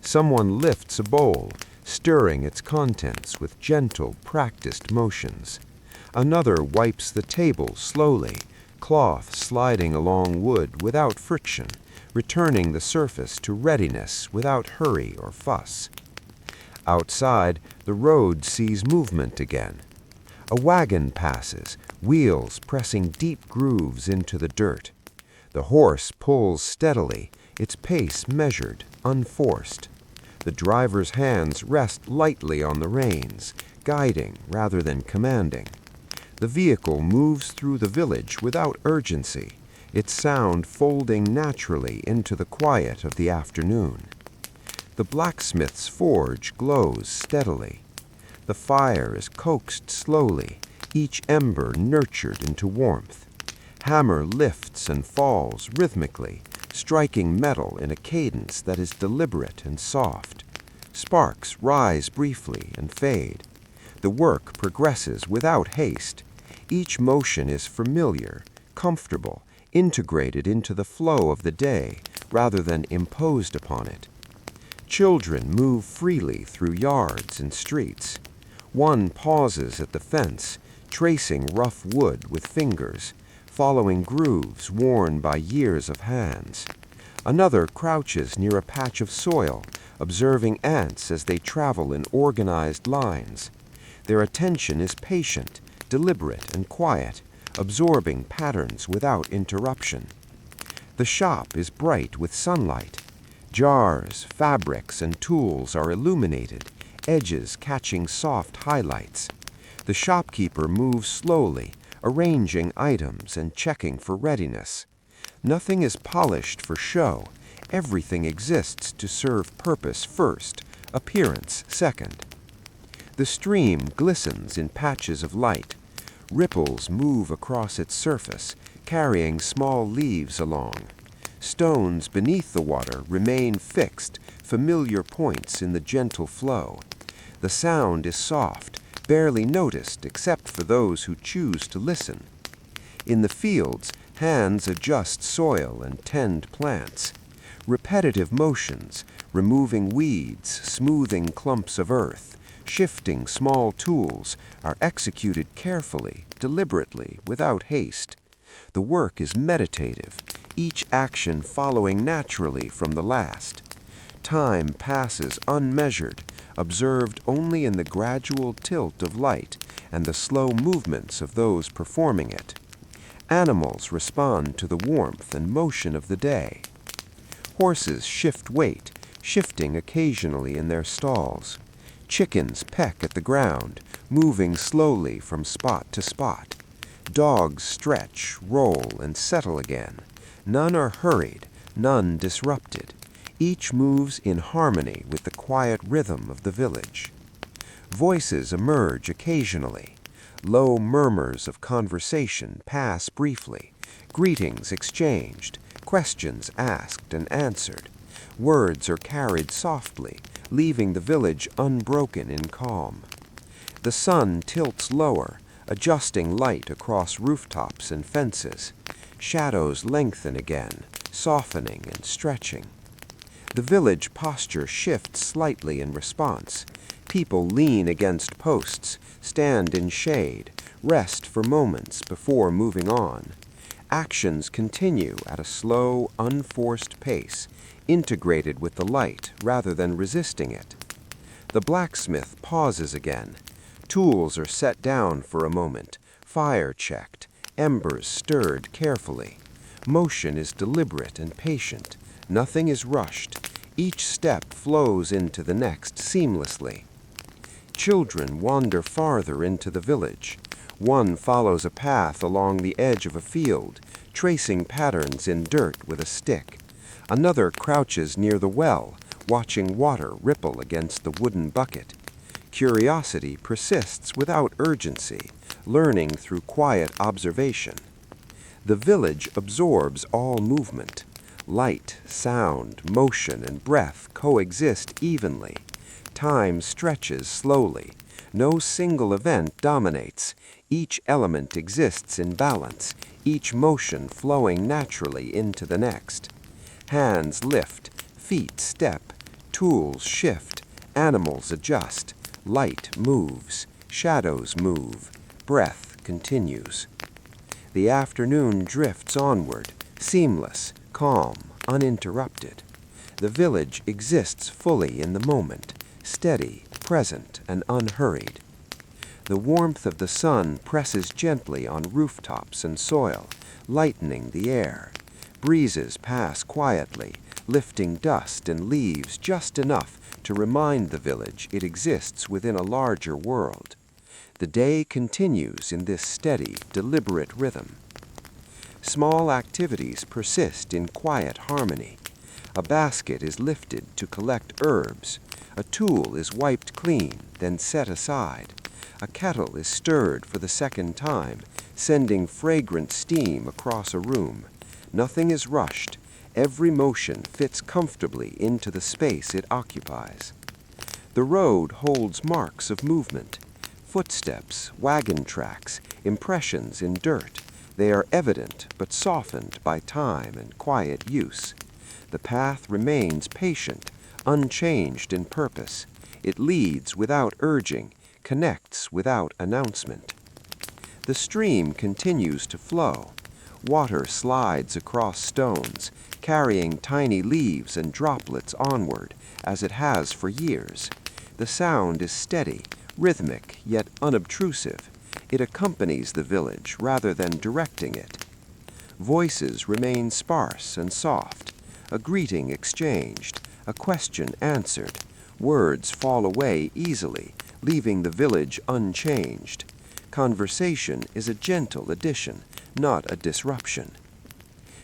Someone lifts a bowl, stirring its contents with gentle, practiced motions. Another wipes the table slowly, cloth sliding along wood without friction, returning the surface to readiness without hurry or fuss. Outside, the road sees movement again. A wagon passes, wheels pressing deep grooves into the dirt. The horse pulls steadily, its pace measured, unforced. The driver's hands rest lightly on the reins, guiding rather than commanding. The vehicle moves through the village without urgency, its sound folding naturally into the quiet of the afternoon. The blacksmith's forge glows steadily. The fire is coaxed slowly, each ember nurtured into warmth. Hammer lifts and falls rhythmically, striking metal in a cadence that is deliberate and soft. Sparks rise briefly and fade. The work progresses without haste. Each motion is familiar, comfortable, integrated into the flow of the day rather than imposed upon it. Children move freely through yards and streets. One pauses at the fence, tracing rough wood with fingers, following grooves worn by years of hands. Another crouches near a patch of soil, observing ants as they travel in organized lines. Their attention is patient, deliberate, and quiet, absorbing patterns without interruption. The shop is bright with sunlight. Jars, fabrics, and tools are illuminated, edges catching soft highlights. The shopkeeper moves slowly, arranging items and checking for readiness. Nothing is polished for show. Everything exists to serve purpose first, appearance second. The stream glistens in patches of light. Ripples move across its surface, carrying small leaves along. Stones beneath the water remain fixed, familiar points in the gentle flow. The sound is soft, barely noticed except for those who choose to listen. In the fields, hands adjust soil and tend plants. Repetitive motions, removing weeds, smoothing clumps of earth, shifting small tools, are executed carefully, deliberately, without haste. The work is meditative, each action following naturally from the last. Time passes unmeasured, observed only in the gradual tilt of light and the slow movements of those performing it. Animals respond to the warmth and motion of the day. Horses shift weight, shifting occasionally in their stalls. Chickens peck at the ground, moving slowly from spot to spot. Dogs stretch, roll, and settle again. None are hurried, none disrupted. Each moves in harmony with the quiet rhythm of the village. Voices emerge occasionally. Low murmurs of conversation pass briefly, greetings exchanged, questions asked and answered. Words are carried softly, leaving the village unbroken in calm. The sun tilts lower, adjusting light across rooftops and fences. Shadows lengthen again, softening and stretching. The village posture shifts slightly in response. People lean against posts, stand in shade, rest for moments before moving on. Actions continue at a slow, unforced pace, integrated with the light rather than resisting it. The blacksmith pauses again. Tools are set down for a moment, fire checked, embers stirred carefully. Motion is deliberate and patient. Nothing is rushed. Each step flows into the next seamlessly. Children wander farther into the village. One follows a path along the edge of a field, tracing patterns in dirt with a stick. Another crouches near the well, watching water ripple against the wooden bucket. Curiosity persists without urgency, learning through quiet observation. The village absorbs all movement. Light, sound, motion, and breath coexist evenly. Time stretches slowly. No single event dominates. Each element exists in balance, each motion flowing naturally into the next. Hands lift, feet step, tools shift, animals adjust, light moves, shadows move, breath continues. The afternoon drifts onward, seamless, calm, uninterrupted. The village exists fully in the moment, steady, present, and unhurried. The warmth of the sun presses gently on rooftops and soil, lightening the air. Breezes pass quietly, lifting dust and leaves just enough to remind the village it exists within a larger world. The day continues in this steady, deliberate rhythm. Small activities persist in quiet harmony. A basket is lifted to collect herbs. A tool is wiped clean, then set aside. A kettle is stirred for the second time, sending fragrant steam across a room. Nothing is rushed. Every motion fits comfortably into the space it occupies. The road holds marks of movement. Footsteps, wagon tracks, impressions in dirt. They are evident but softened by time and quiet use. The path remains patient, unchanged in purpose. It leads without urging, connects without announcement. The stream continues to flow. Water slides across stones, carrying tiny leaves and droplets onward, as it has for years. The sound is steady, rhythmic, yet unobtrusive. It accompanies the village rather than directing it. Voices remain sparse and soft. A greeting exchanged, a question answered. Words fall away easily, leaving the village unchanged. Conversation is a gentle addition, not a disruption.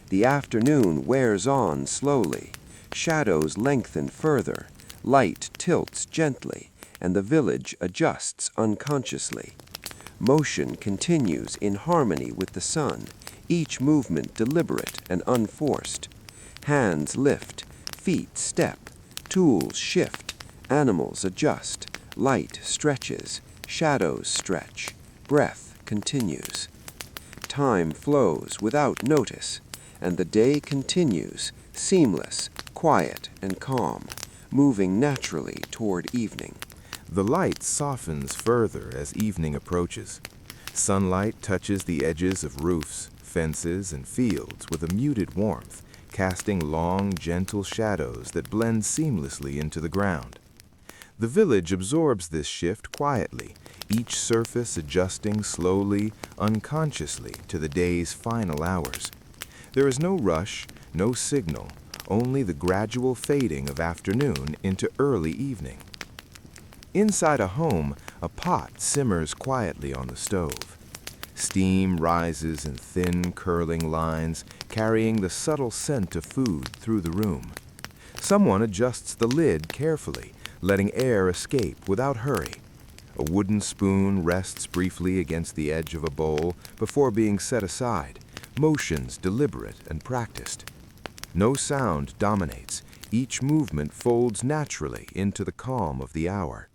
The afternoon wears on slowly. Shadows lengthen further. Light tilts gently, and the village adjusts unconsciously. Motion continues in harmony with the sun, each movement deliberate and unforced. Hands lift, feet step, tools shift, animals adjust, light stretches, shadows stretch, breath continues. Time flows without notice, and the day continues, seamless, quiet, and calm, moving naturally toward evening. The light softens further as evening approaches. Sunlight touches the edges of roofs, fences, and fields with a muted warmth, casting long, gentle shadows that blend seamlessly into the ground. The village absorbs this shift quietly, each surface adjusting slowly, unconsciously to the day's final hours. There is no rush, no signal, only the gradual fading of afternoon into early evening. Inside a home, a pot simmers quietly on the stove. Steam rises in thin, curling lines, carrying the subtle scent of food through the room. Someone adjusts the lid carefully, letting air escape without hurry. A wooden spoon rests briefly against the edge of a bowl before being set aside, motions deliberate and practiced. No sound dominates. Each movement folds naturally into the calm of the hour.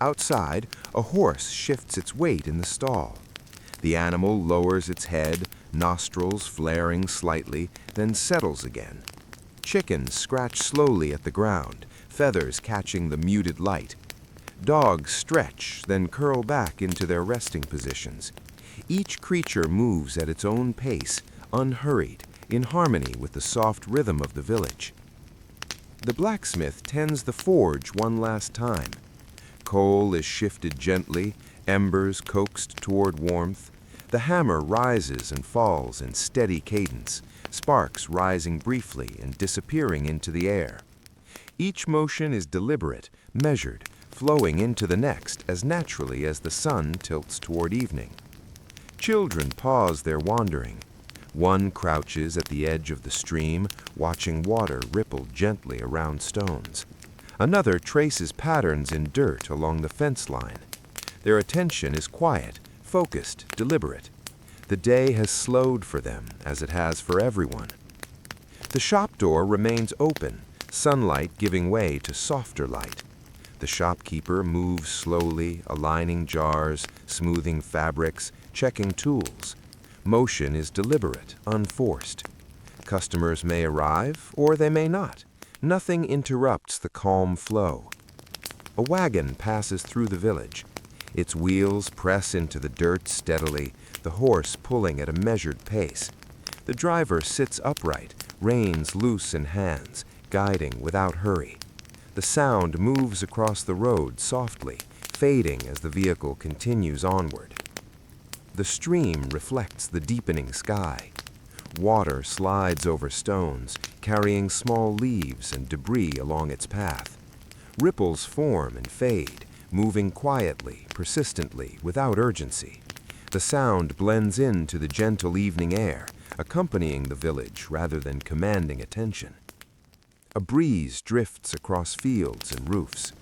Outside, a horse shifts its weight in the stall. The animal lowers its head, nostrils flaring slightly, then settles again. Chickens scratch slowly at the ground, feathers catching the muted light. Dogs stretch, then curl back into their resting positions. Each creature moves at its own pace, unhurried, in harmony with the soft rhythm of the village. The blacksmith tends the forge one last time. Coal is shifted gently, embers coaxed toward warmth. The hammer rises and falls in steady cadence, sparks rising briefly and disappearing into the air. Each motion is deliberate, measured, flowing into the next as naturally as the sun tilts toward evening. Children pause their wandering. One crouches at the edge of the stream, watching water ripple gently around stones. Another traces patterns in dirt along the fence line. Their attention is quiet, focused, deliberate. The day has slowed for them, as it has for everyone. The shop door remains open, sunlight giving way to softer light. The shopkeeper moves slowly, aligning jars, smoothing fabrics, checking tools. Motion is deliberate, unforced. Customers may arrive, or they may not. Nothing interrupts the calm flow. A wagon passes through the village. Its wheels press into the dirt steadily, the horse pulling at a measured pace. The driver sits upright, reins loose in hands, guiding without hurry. The sound moves across the road softly, fading as the vehicle continues onward. The stream reflects the deepening sky. Water slides over stones, carrying small leaves and debris along its path. Ripples form and fade, moving quietly, persistently, without urgency. The sound blends into the gentle evening air, accompanying the village rather than commanding attention. A breeze drifts across fields and roofs.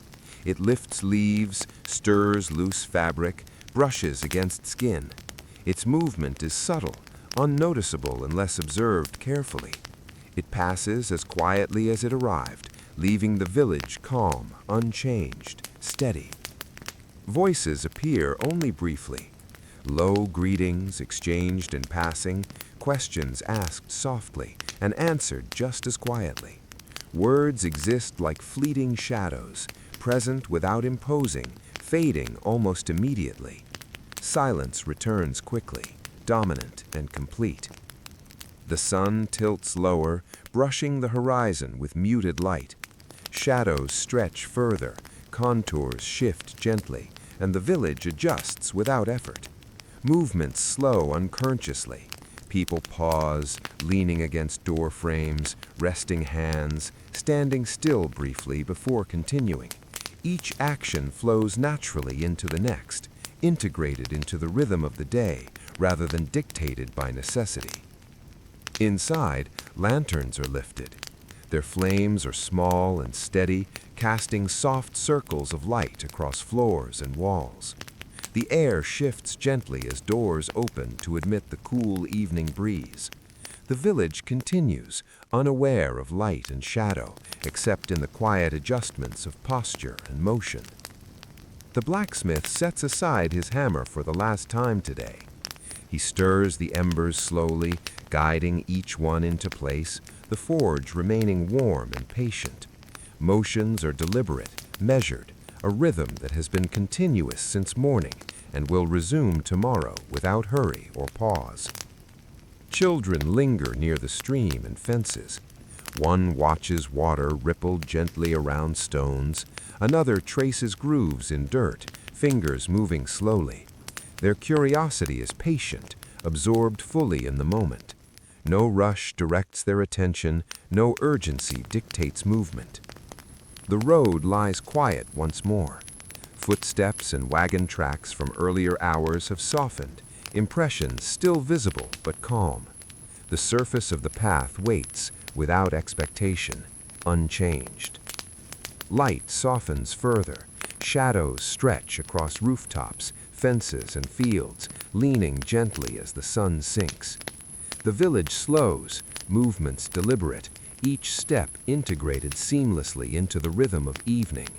It lifts leaves, stirs loose fabric, brushes against skin. Its movement is subtle, unnoticeable unless observed carefully. It passes as quietly as it arrived, leaving the village calm, unchanged, steady. Voices appear only briefly. Low greetings exchanged in passing, questions asked softly and answered just as quietly. Words exist like fleeting shadows, present without imposing, fading almost immediately. Silence returns quickly, dominant and complete. The sun tilts lower, brushing the horizon with muted light. Shadows stretch further, contours shift gently, and the village adjusts without effort. Movements slow unconsciously. People pause, leaning against door frames, resting hands, standing still briefly before continuing. Each action flows naturally into the next, integrated into the rhythm of the day rather than dictated by necessity. Inside, lanterns are lifted. Their flames are small and steady, casting soft circles of light across floors and walls. The air shifts gently as doors open to admit the cool evening breeze. The village continues, unaware of light and shadow, except in the quiet adjustments of posture and motion. The blacksmith sets aside his hammer for the last time today. He stirs the embers slowly, guiding each one into place, the forge remaining warm and patient. Motions are deliberate, measured, a rhythm that has been continuous since morning and will resume tomorrow without hurry or pause. Children linger near the stream and fences. One watches water ripple gently around stones. Another traces grooves in dirt, fingers moving slowly. Their curiosity is patient, absorbed fully in the moment. No rush directs their attention, no urgency dictates movement. The road lies quiet once more. Footsteps and wagon tracks from earlier hours have softened, impressions still visible but calm. The surface of the path waits, without expectation, unchanged. Light softens further. Shadows stretch across rooftops, fences, and fields, leaning gently as the sun sinks. The village slows, movements deliberate, each step integrated seamlessly into the rhythm of evening.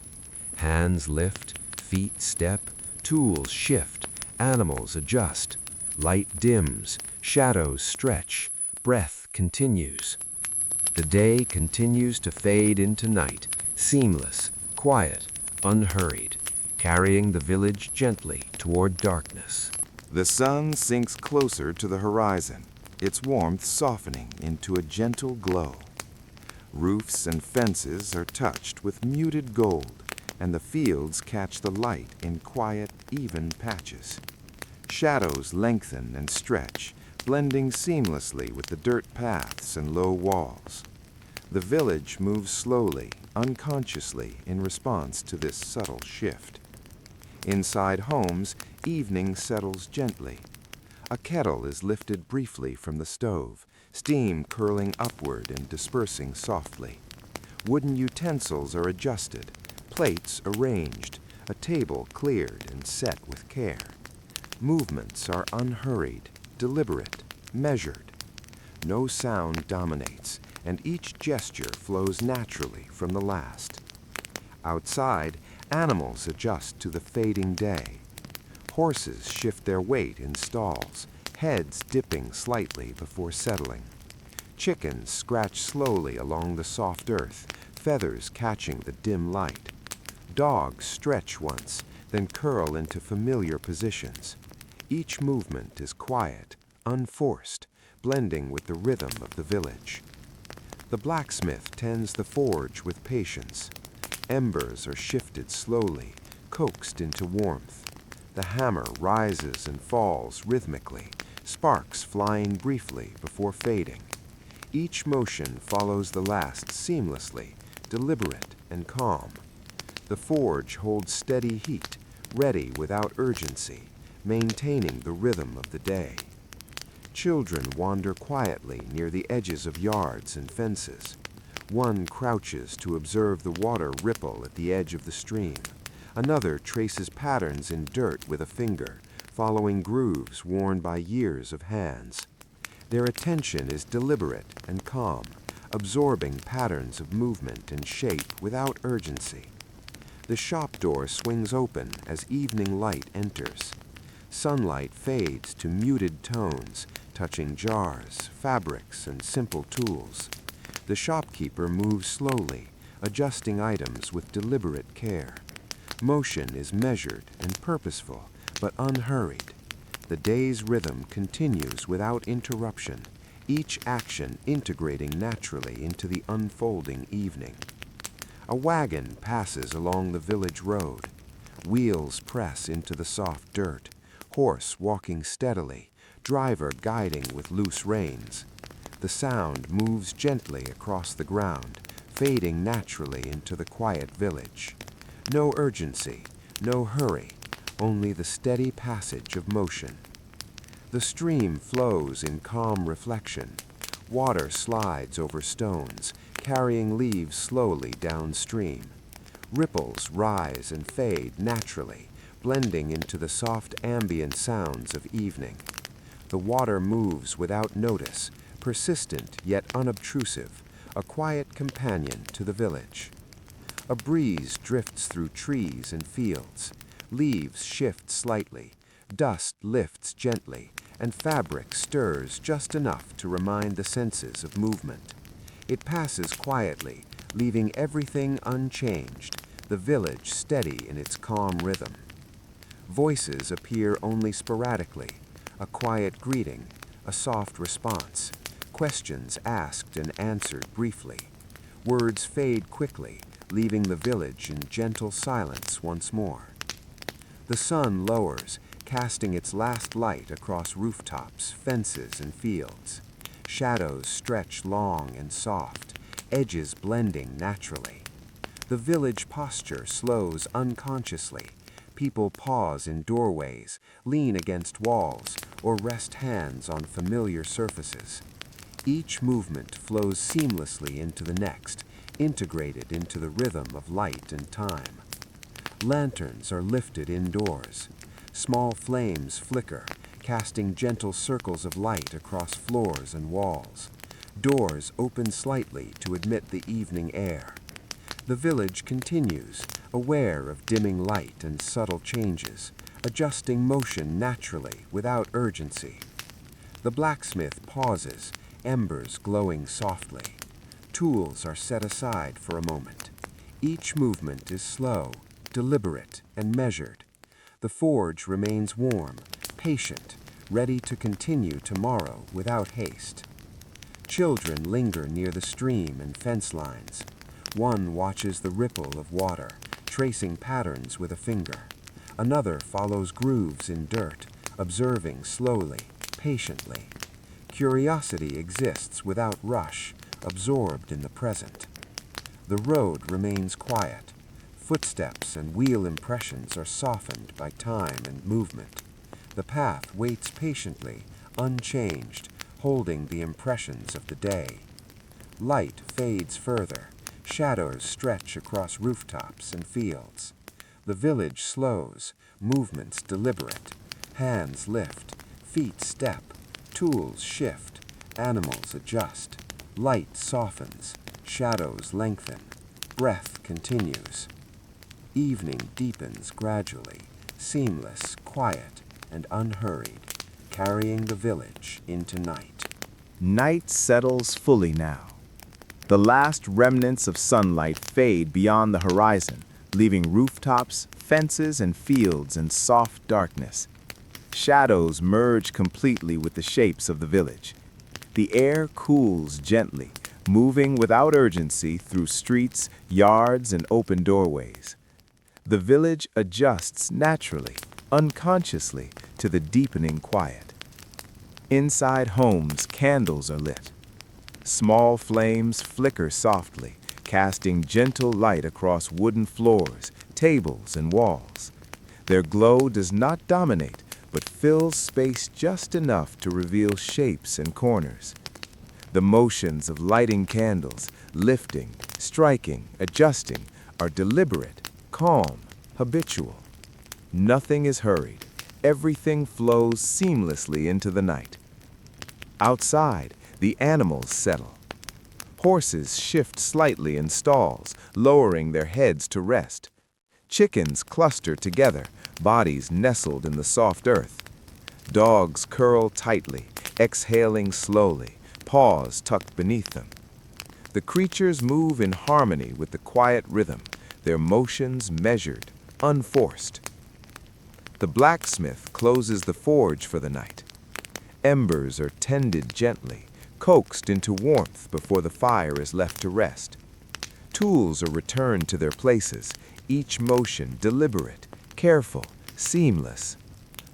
Hands lift, feet step, tools shift, animals adjust. Light dims, shadows stretch, breath continues. The day continues to fade into night, seamless, quiet, unhurried, carrying the village gently toward darkness. The sun sinks closer to the horizon, its warmth softening into a gentle glow. Roofs and fences are touched with muted gold, and the fields catch the light in quiet, even patches. Shadows lengthen and stretch, blending seamlessly with the dirt paths and low walls. The village moves slowly, unconsciously, in response to this subtle shift. Inside homes, evening settles gently. A kettle is lifted briefly from the stove, steam curling upward and dispersing softly. Wooden utensils are adjusted, plates arranged, a table cleared and set with care. Movements are unhurried, deliberate, measured. No sound dominates, and each gesture flows naturally from the last. Outside, animals adjust to the fading day. Horses shift their weight in stalls, heads dipping slightly before settling. Chickens scratch slowly along the soft earth, feathers catching the dim light. Dogs stretch once, then curl into familiar positions. Each movement is quiet, unforced, blending with the rhythm of the village. The blacksmith tends the forge with patience. Embers are shifted slowly, coaxed into warmth. The hammer rises and falls rhythmically, sparks flying briefly before fading. Each motion follows the last seamlessly, deliberate and calm. The forge holds steady heat, ready without urgency, maintaining the rhythm of the day. Children wander quietly near the edges of yards and fences. One crouches to observe the water ripple at the edge of the stream. Another traces patterns in dirt with a finger, following grooves worn by years of hands. Their attention is deliberate and calm, absorbing patterns of movement and shape without urgency. The shop door swings open as evening light enters. Sunlight fades to muted tones, touching jars, fabrics, and simple tools. The shopkeeper moves slowly, adjusting items with deliberate care. Motion is measured and purposeful, but unhurried. The day's rhythm continues without interruption, each action integrating naturally into the unfolding evening. A wagon passes along the village road. Wheels press into the soft dirt, horse walking steadily, driver guiding with loose reins. The sound moves gently across the ground, fading naturally into the quiet village. No urgency, no hurry, only the steady passage of motion. The stream flows in calm reflection. Water slides over stones, carrying leaves slowly downstream. Ripples rise and fade naturally, blending into the soft ambient sounds of evening. The water moves without notice, persistent yet unobtrusive, a quiet companion to the village. A breeze drifts through trees and fields. Leaves shift slightly, dust lifts gently, and fabric stirs just enough to remind the senses of movement. It passes quietly, leaving everything unchanged, the village steady in its calm rhythm. Voices appear only sporadically, a quiet greeting, a soft response, questions asked and answered briefly. Words fade quickly, leaving the village in gentle silence once more. The sun lowers, casting its last light across rooftops, fences, and fields. Shadows stretch long and soft, edges blending naturally. The village posture slows unconsciously. People pause in doorways, lean against walls, or rest hands on familiar surfaces. Each movement flows seamlessly into the next, integrated into the rhythm of light and time. Lanterns are lifted indoors. Small flames flicker, casting gentle circles of light across floors and walls. Doors open slightly to admit the evening air. The village continues, aware of dimming light and subtle changes, adjusting motion naturally without urgency. The blacksmith pauses, embers glowing softly. Tools are set aside for a moment. Each movement is slow, deliberate, and measured. The forge remains warm, patient, ready to continue tomorrow without haste. Children linger near the stream and fence lines. One watches the ripple of water, tracing patterns with a finger. Another follows grooves in dirt, observing slowly, patiently. Curiosity exists without rush, absorbed in the present. The road remains quiet. Footsteps and wheel impressions are softened by time and movement. The path waits patiently, unchanged, holding the impressions of the day. Light fades further. Shadows stretch across rooftops and fields. The village slows, movements deliberate. Hands lift, feet step, tools shift, animals adjust. Light softens, shadows lengthen, breath continues. Evening deepens gradually, seamless, quiet, and unhurried, carrying the village into night. Night settles fully now. The last remnants of sunlight fade beyond the horizon, leaving rooftops, fences, and fields in soft darkness. Shadows merge completely with the shapes of the village. The air cools gently, moving without urgency through streets, yards, and open doorways. The village adjusts naturally, unconsciously, to the deepening quiet. Inside homes, candles are lit. Small flames flicker softly, casting gentle light across wooden floors, tables, and walls. Their glow does not dominate, but fills space just enough to reveal shapes and corners. The motions of lighting candles, lifting, striking, adjusting, are deliberate, calm, habitual. Nothing is hurried. Everything flows seamlessly into the night. Outside, the animals settle. Horses shift slightly in stalls, lowering their heads to rest. Chickens cluster together, bodies nestled in the soft earth. Dogs curl tightly, exhaling slowly, paws tucked beneath them. The creatures move in harmony with the quiet rhythm, their motions measured, unforced. The blacksmith closes the forge for the night. Embers are tended gently, coaxed into warmth before the fire is left to rest. Tools are returned to their places, each motion deliberate, careful, seamless.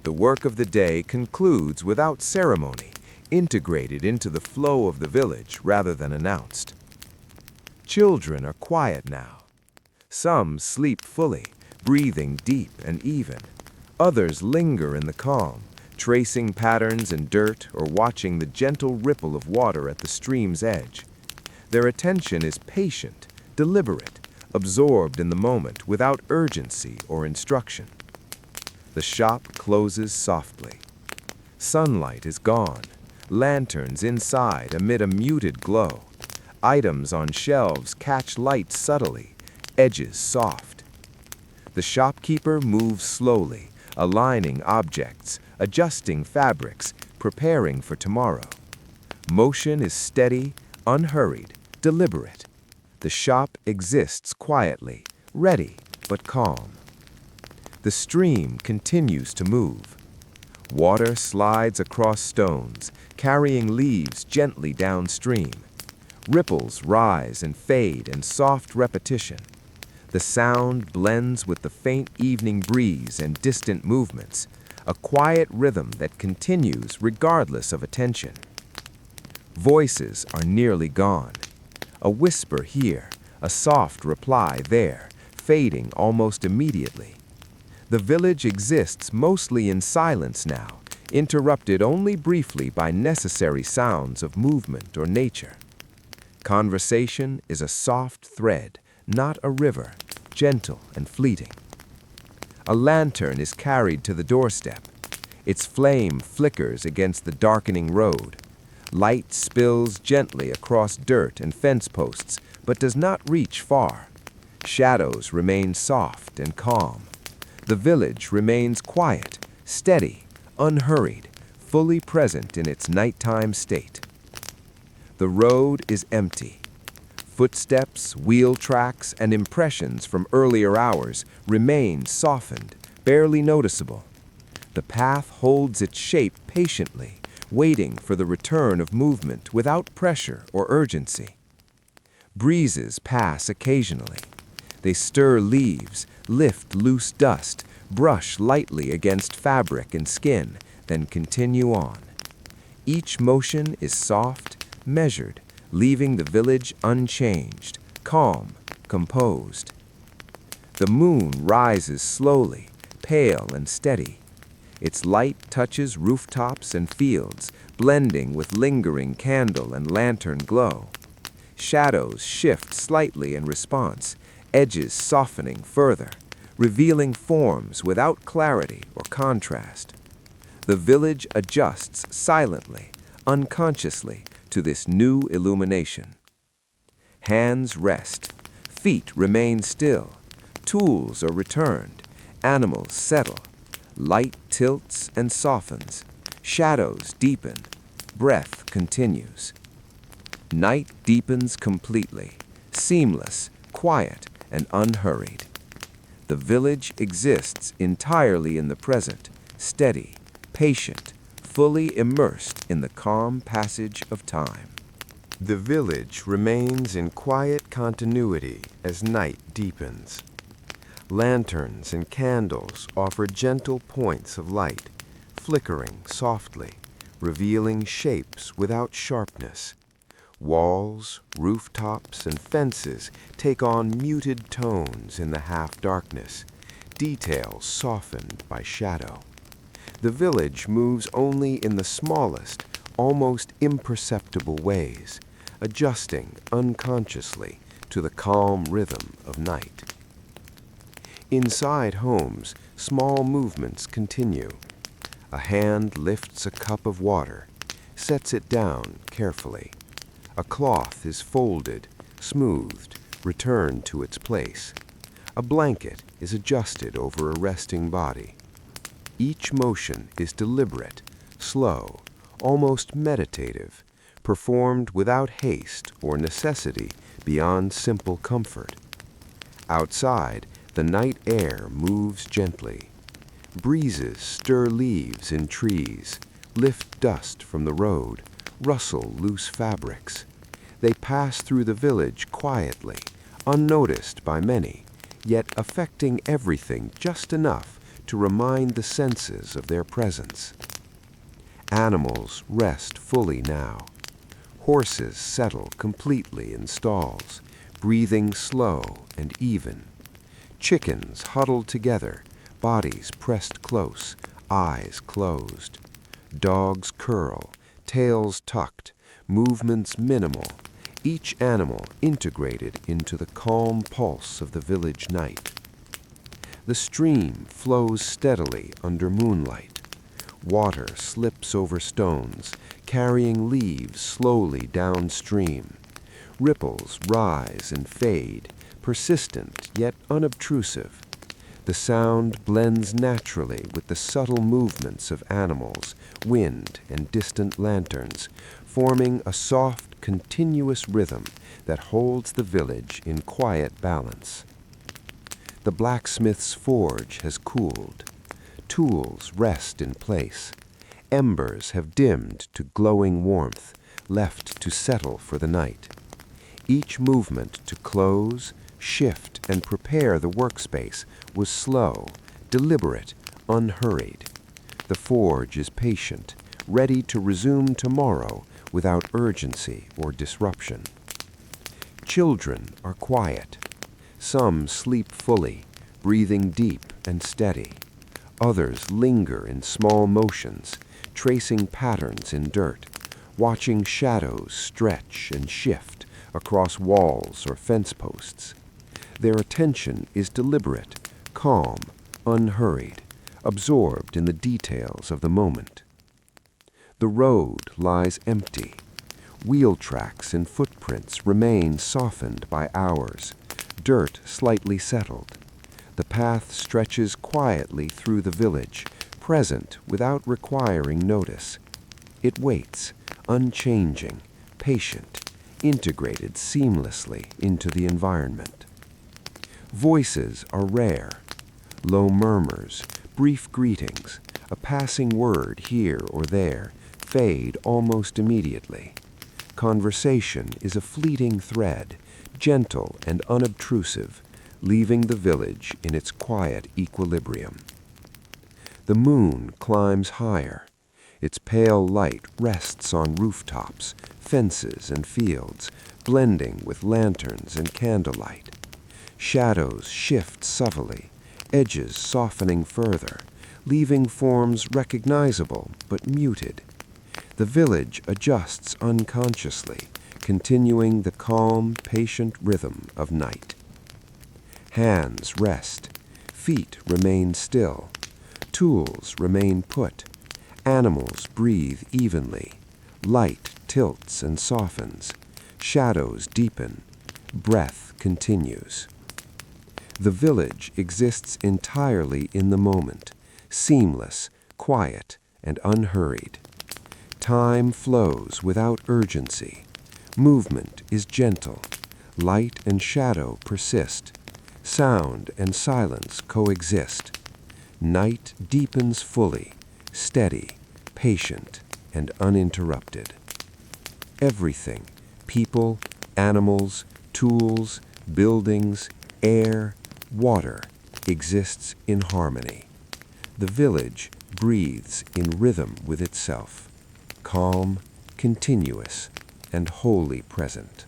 The work of the day concludes without ceremony, integrated into the flow of the village rather than announced. Children are quiet now. Some sleep fully, breathing deep and even. Others linger in the calm, tracing patterns in dirt or watching the gentle ripple of water at the stream's edge. Their attention is patient, deliberate, absorbed in the moment without urgency or instruction. The shop closes softly. Sunlight is gone. Lanterns inside amid a muted glow. Items on shelves catch light subtly, edges soft. The shopkeeper moves slowly, aligning objects, adjusting fabrics, preparing for tomorrow. Motion is steady, unhurried, deliberate. The shop exists quietly, ready but calm. The stream continues to move. Water slides across stones, carrying leaves gently downstream. Ripples rise and fade in soft repetition. The sound blends with the faint evening breeze and distant movements, a quiet rhythm that continues regardless of attention. Voices are nearly gone. A whisper here, a soft reply there, fading almost immediately. The village exists mostly in silence now, interrupted only briefly by necessary sounds of movement or nature. Conversation is a soft thread, not a river, gentle and fleeting. A lantern is carried to the doorstep. Its flame flickers against the darkening road. Light spills gently across dirt and fence posts, but does not reach far. Shadows remain soft and calm. The village remains quiet, steady, unhurried, fully present in its nighttime state. The road is empty. Footsteps, wheel tracks, and impressions from earlier hours remain softened, barely noticeable. The path holds its shape patiently, waiting for the return of movement without pressure or urgency. Breezes pass occasionally. They stir leaves, lift loose dust, brush lightly against fabric and skin, then continue on. Each motion is soft, measured, leaving the village unchanged, calm, composed. The moon rises slowly, pale and steady. Its light touches rooftops and fields, blending with lingering candle and lantern glow. Shadows shift slightly in response, edges softening further, revealing forms without clarity or contrast. The village adjusts silently, unconsciously, to this new illumination. Hands rest, feet remain still, tools are returned, animals settle, light tilts and softens, shadows deepen, breath continues. Night deepens completely, seamless, quiet, and unhurried. The village exists entirely in the present, steady, patient, fully immersed in the calm passage of time. The village remains in quiet continuity as night deepens. Lanterns and candles offer gentle points of light, flickering softly, revealing shapes without sharpness. Walls, rooftops, and fences take on muted tones in the half-darkness, details softened by shadow. The village moves only in the smallest, almost imperceptible ways, adjusting unconsciously to the calm rhythm of night. Inside homes, small movements continue. A hand lifts a cup of water, sets it down carefully. A cloth is folded, smoothed, returned to its place. A blanket is adjusted over a resting body. Each motion is deliberate, slow, almost meditative, performed without haste or necessity beyond simple comfort. Outside, the night air moves gently. Breezes stir leaves in trees, lift dust from the road, rustle loose fabrics. They pass through the village quietly, unnoticed by many, yet affecting everything just enough to remind the senses of their presence. Animals rest fully now. Horses settle completely in stalls, breathing slow and even. Chickens huddle together, bodies pressed close, eyes closed. Dogs curl, tails tucked, movements minimal, each animal integrated into the calm pulse of the village night. The stream flows steadily under moonlight. Water slips over stones, carrying leaves slowly downstream. Ripples rise and fade, persistent yet unobtrusive. The sound blends naturally with the subtle movements of animals, wind, and distant lanterns, forming a soft, continuous rhythm that holds the village in quiet balance. The blacksmith's forge has cooled. Tools rest in place. Embers have dimmed to glowing warmth, left to settle for the night. Each movement to close, shift, and prepare the workspace was slow, deliberate, unhurried. The forge is patient, ready to resume tomorrow without urgency or disruption. Children are quiet. Some sleep fully, breathing deep and steady. Others linger in small motions, tracing patterns in dirt, watching shadows stretch and shift across walls or fence posts. Their attention is deliberate, calm, unhurried, absorbed in the details of the moment. The road lies empty. Wheel tracks and footprints remain softened by hours, dirt slightly settled. The path stretches quietly through the village, present without requiring notice. It waits, unchanging, patient, integrated seamlessly into the environment. Voices are rare. Low murmurs, brief greetings, a passing word here or there, fade almost immediately. Conversation is a fleeting thread, gentle and unobtrusive, leaving the village in its quiet equilibrium. The moon climbs higher. Its pale light rests on rooftops, fences, and fields, blending with lanterns and candlelight. Shadows shift subtly, edges softening further, leaving forms recognizable but muted. The village adjusts unconsciously, continuing the calm, patient rhythm of night. Hands rest, feet remain still, tools remain put, Animals breathe evenly. Light tilts and softens. Shadows deepen. Breath continues. The village exists entirely in the moment, seamless, quiet, and unhurried. Time flows without urgency. Movement is gentle. Light and shadow persist. Sound and silence coexist. Night deepens fully, steady, patient, and uninterrupted. Everything, people, animals, tools, buildings, air, water, exists in harmony. The village breathes in rhythm with itself, calm, continuous, and wholly present.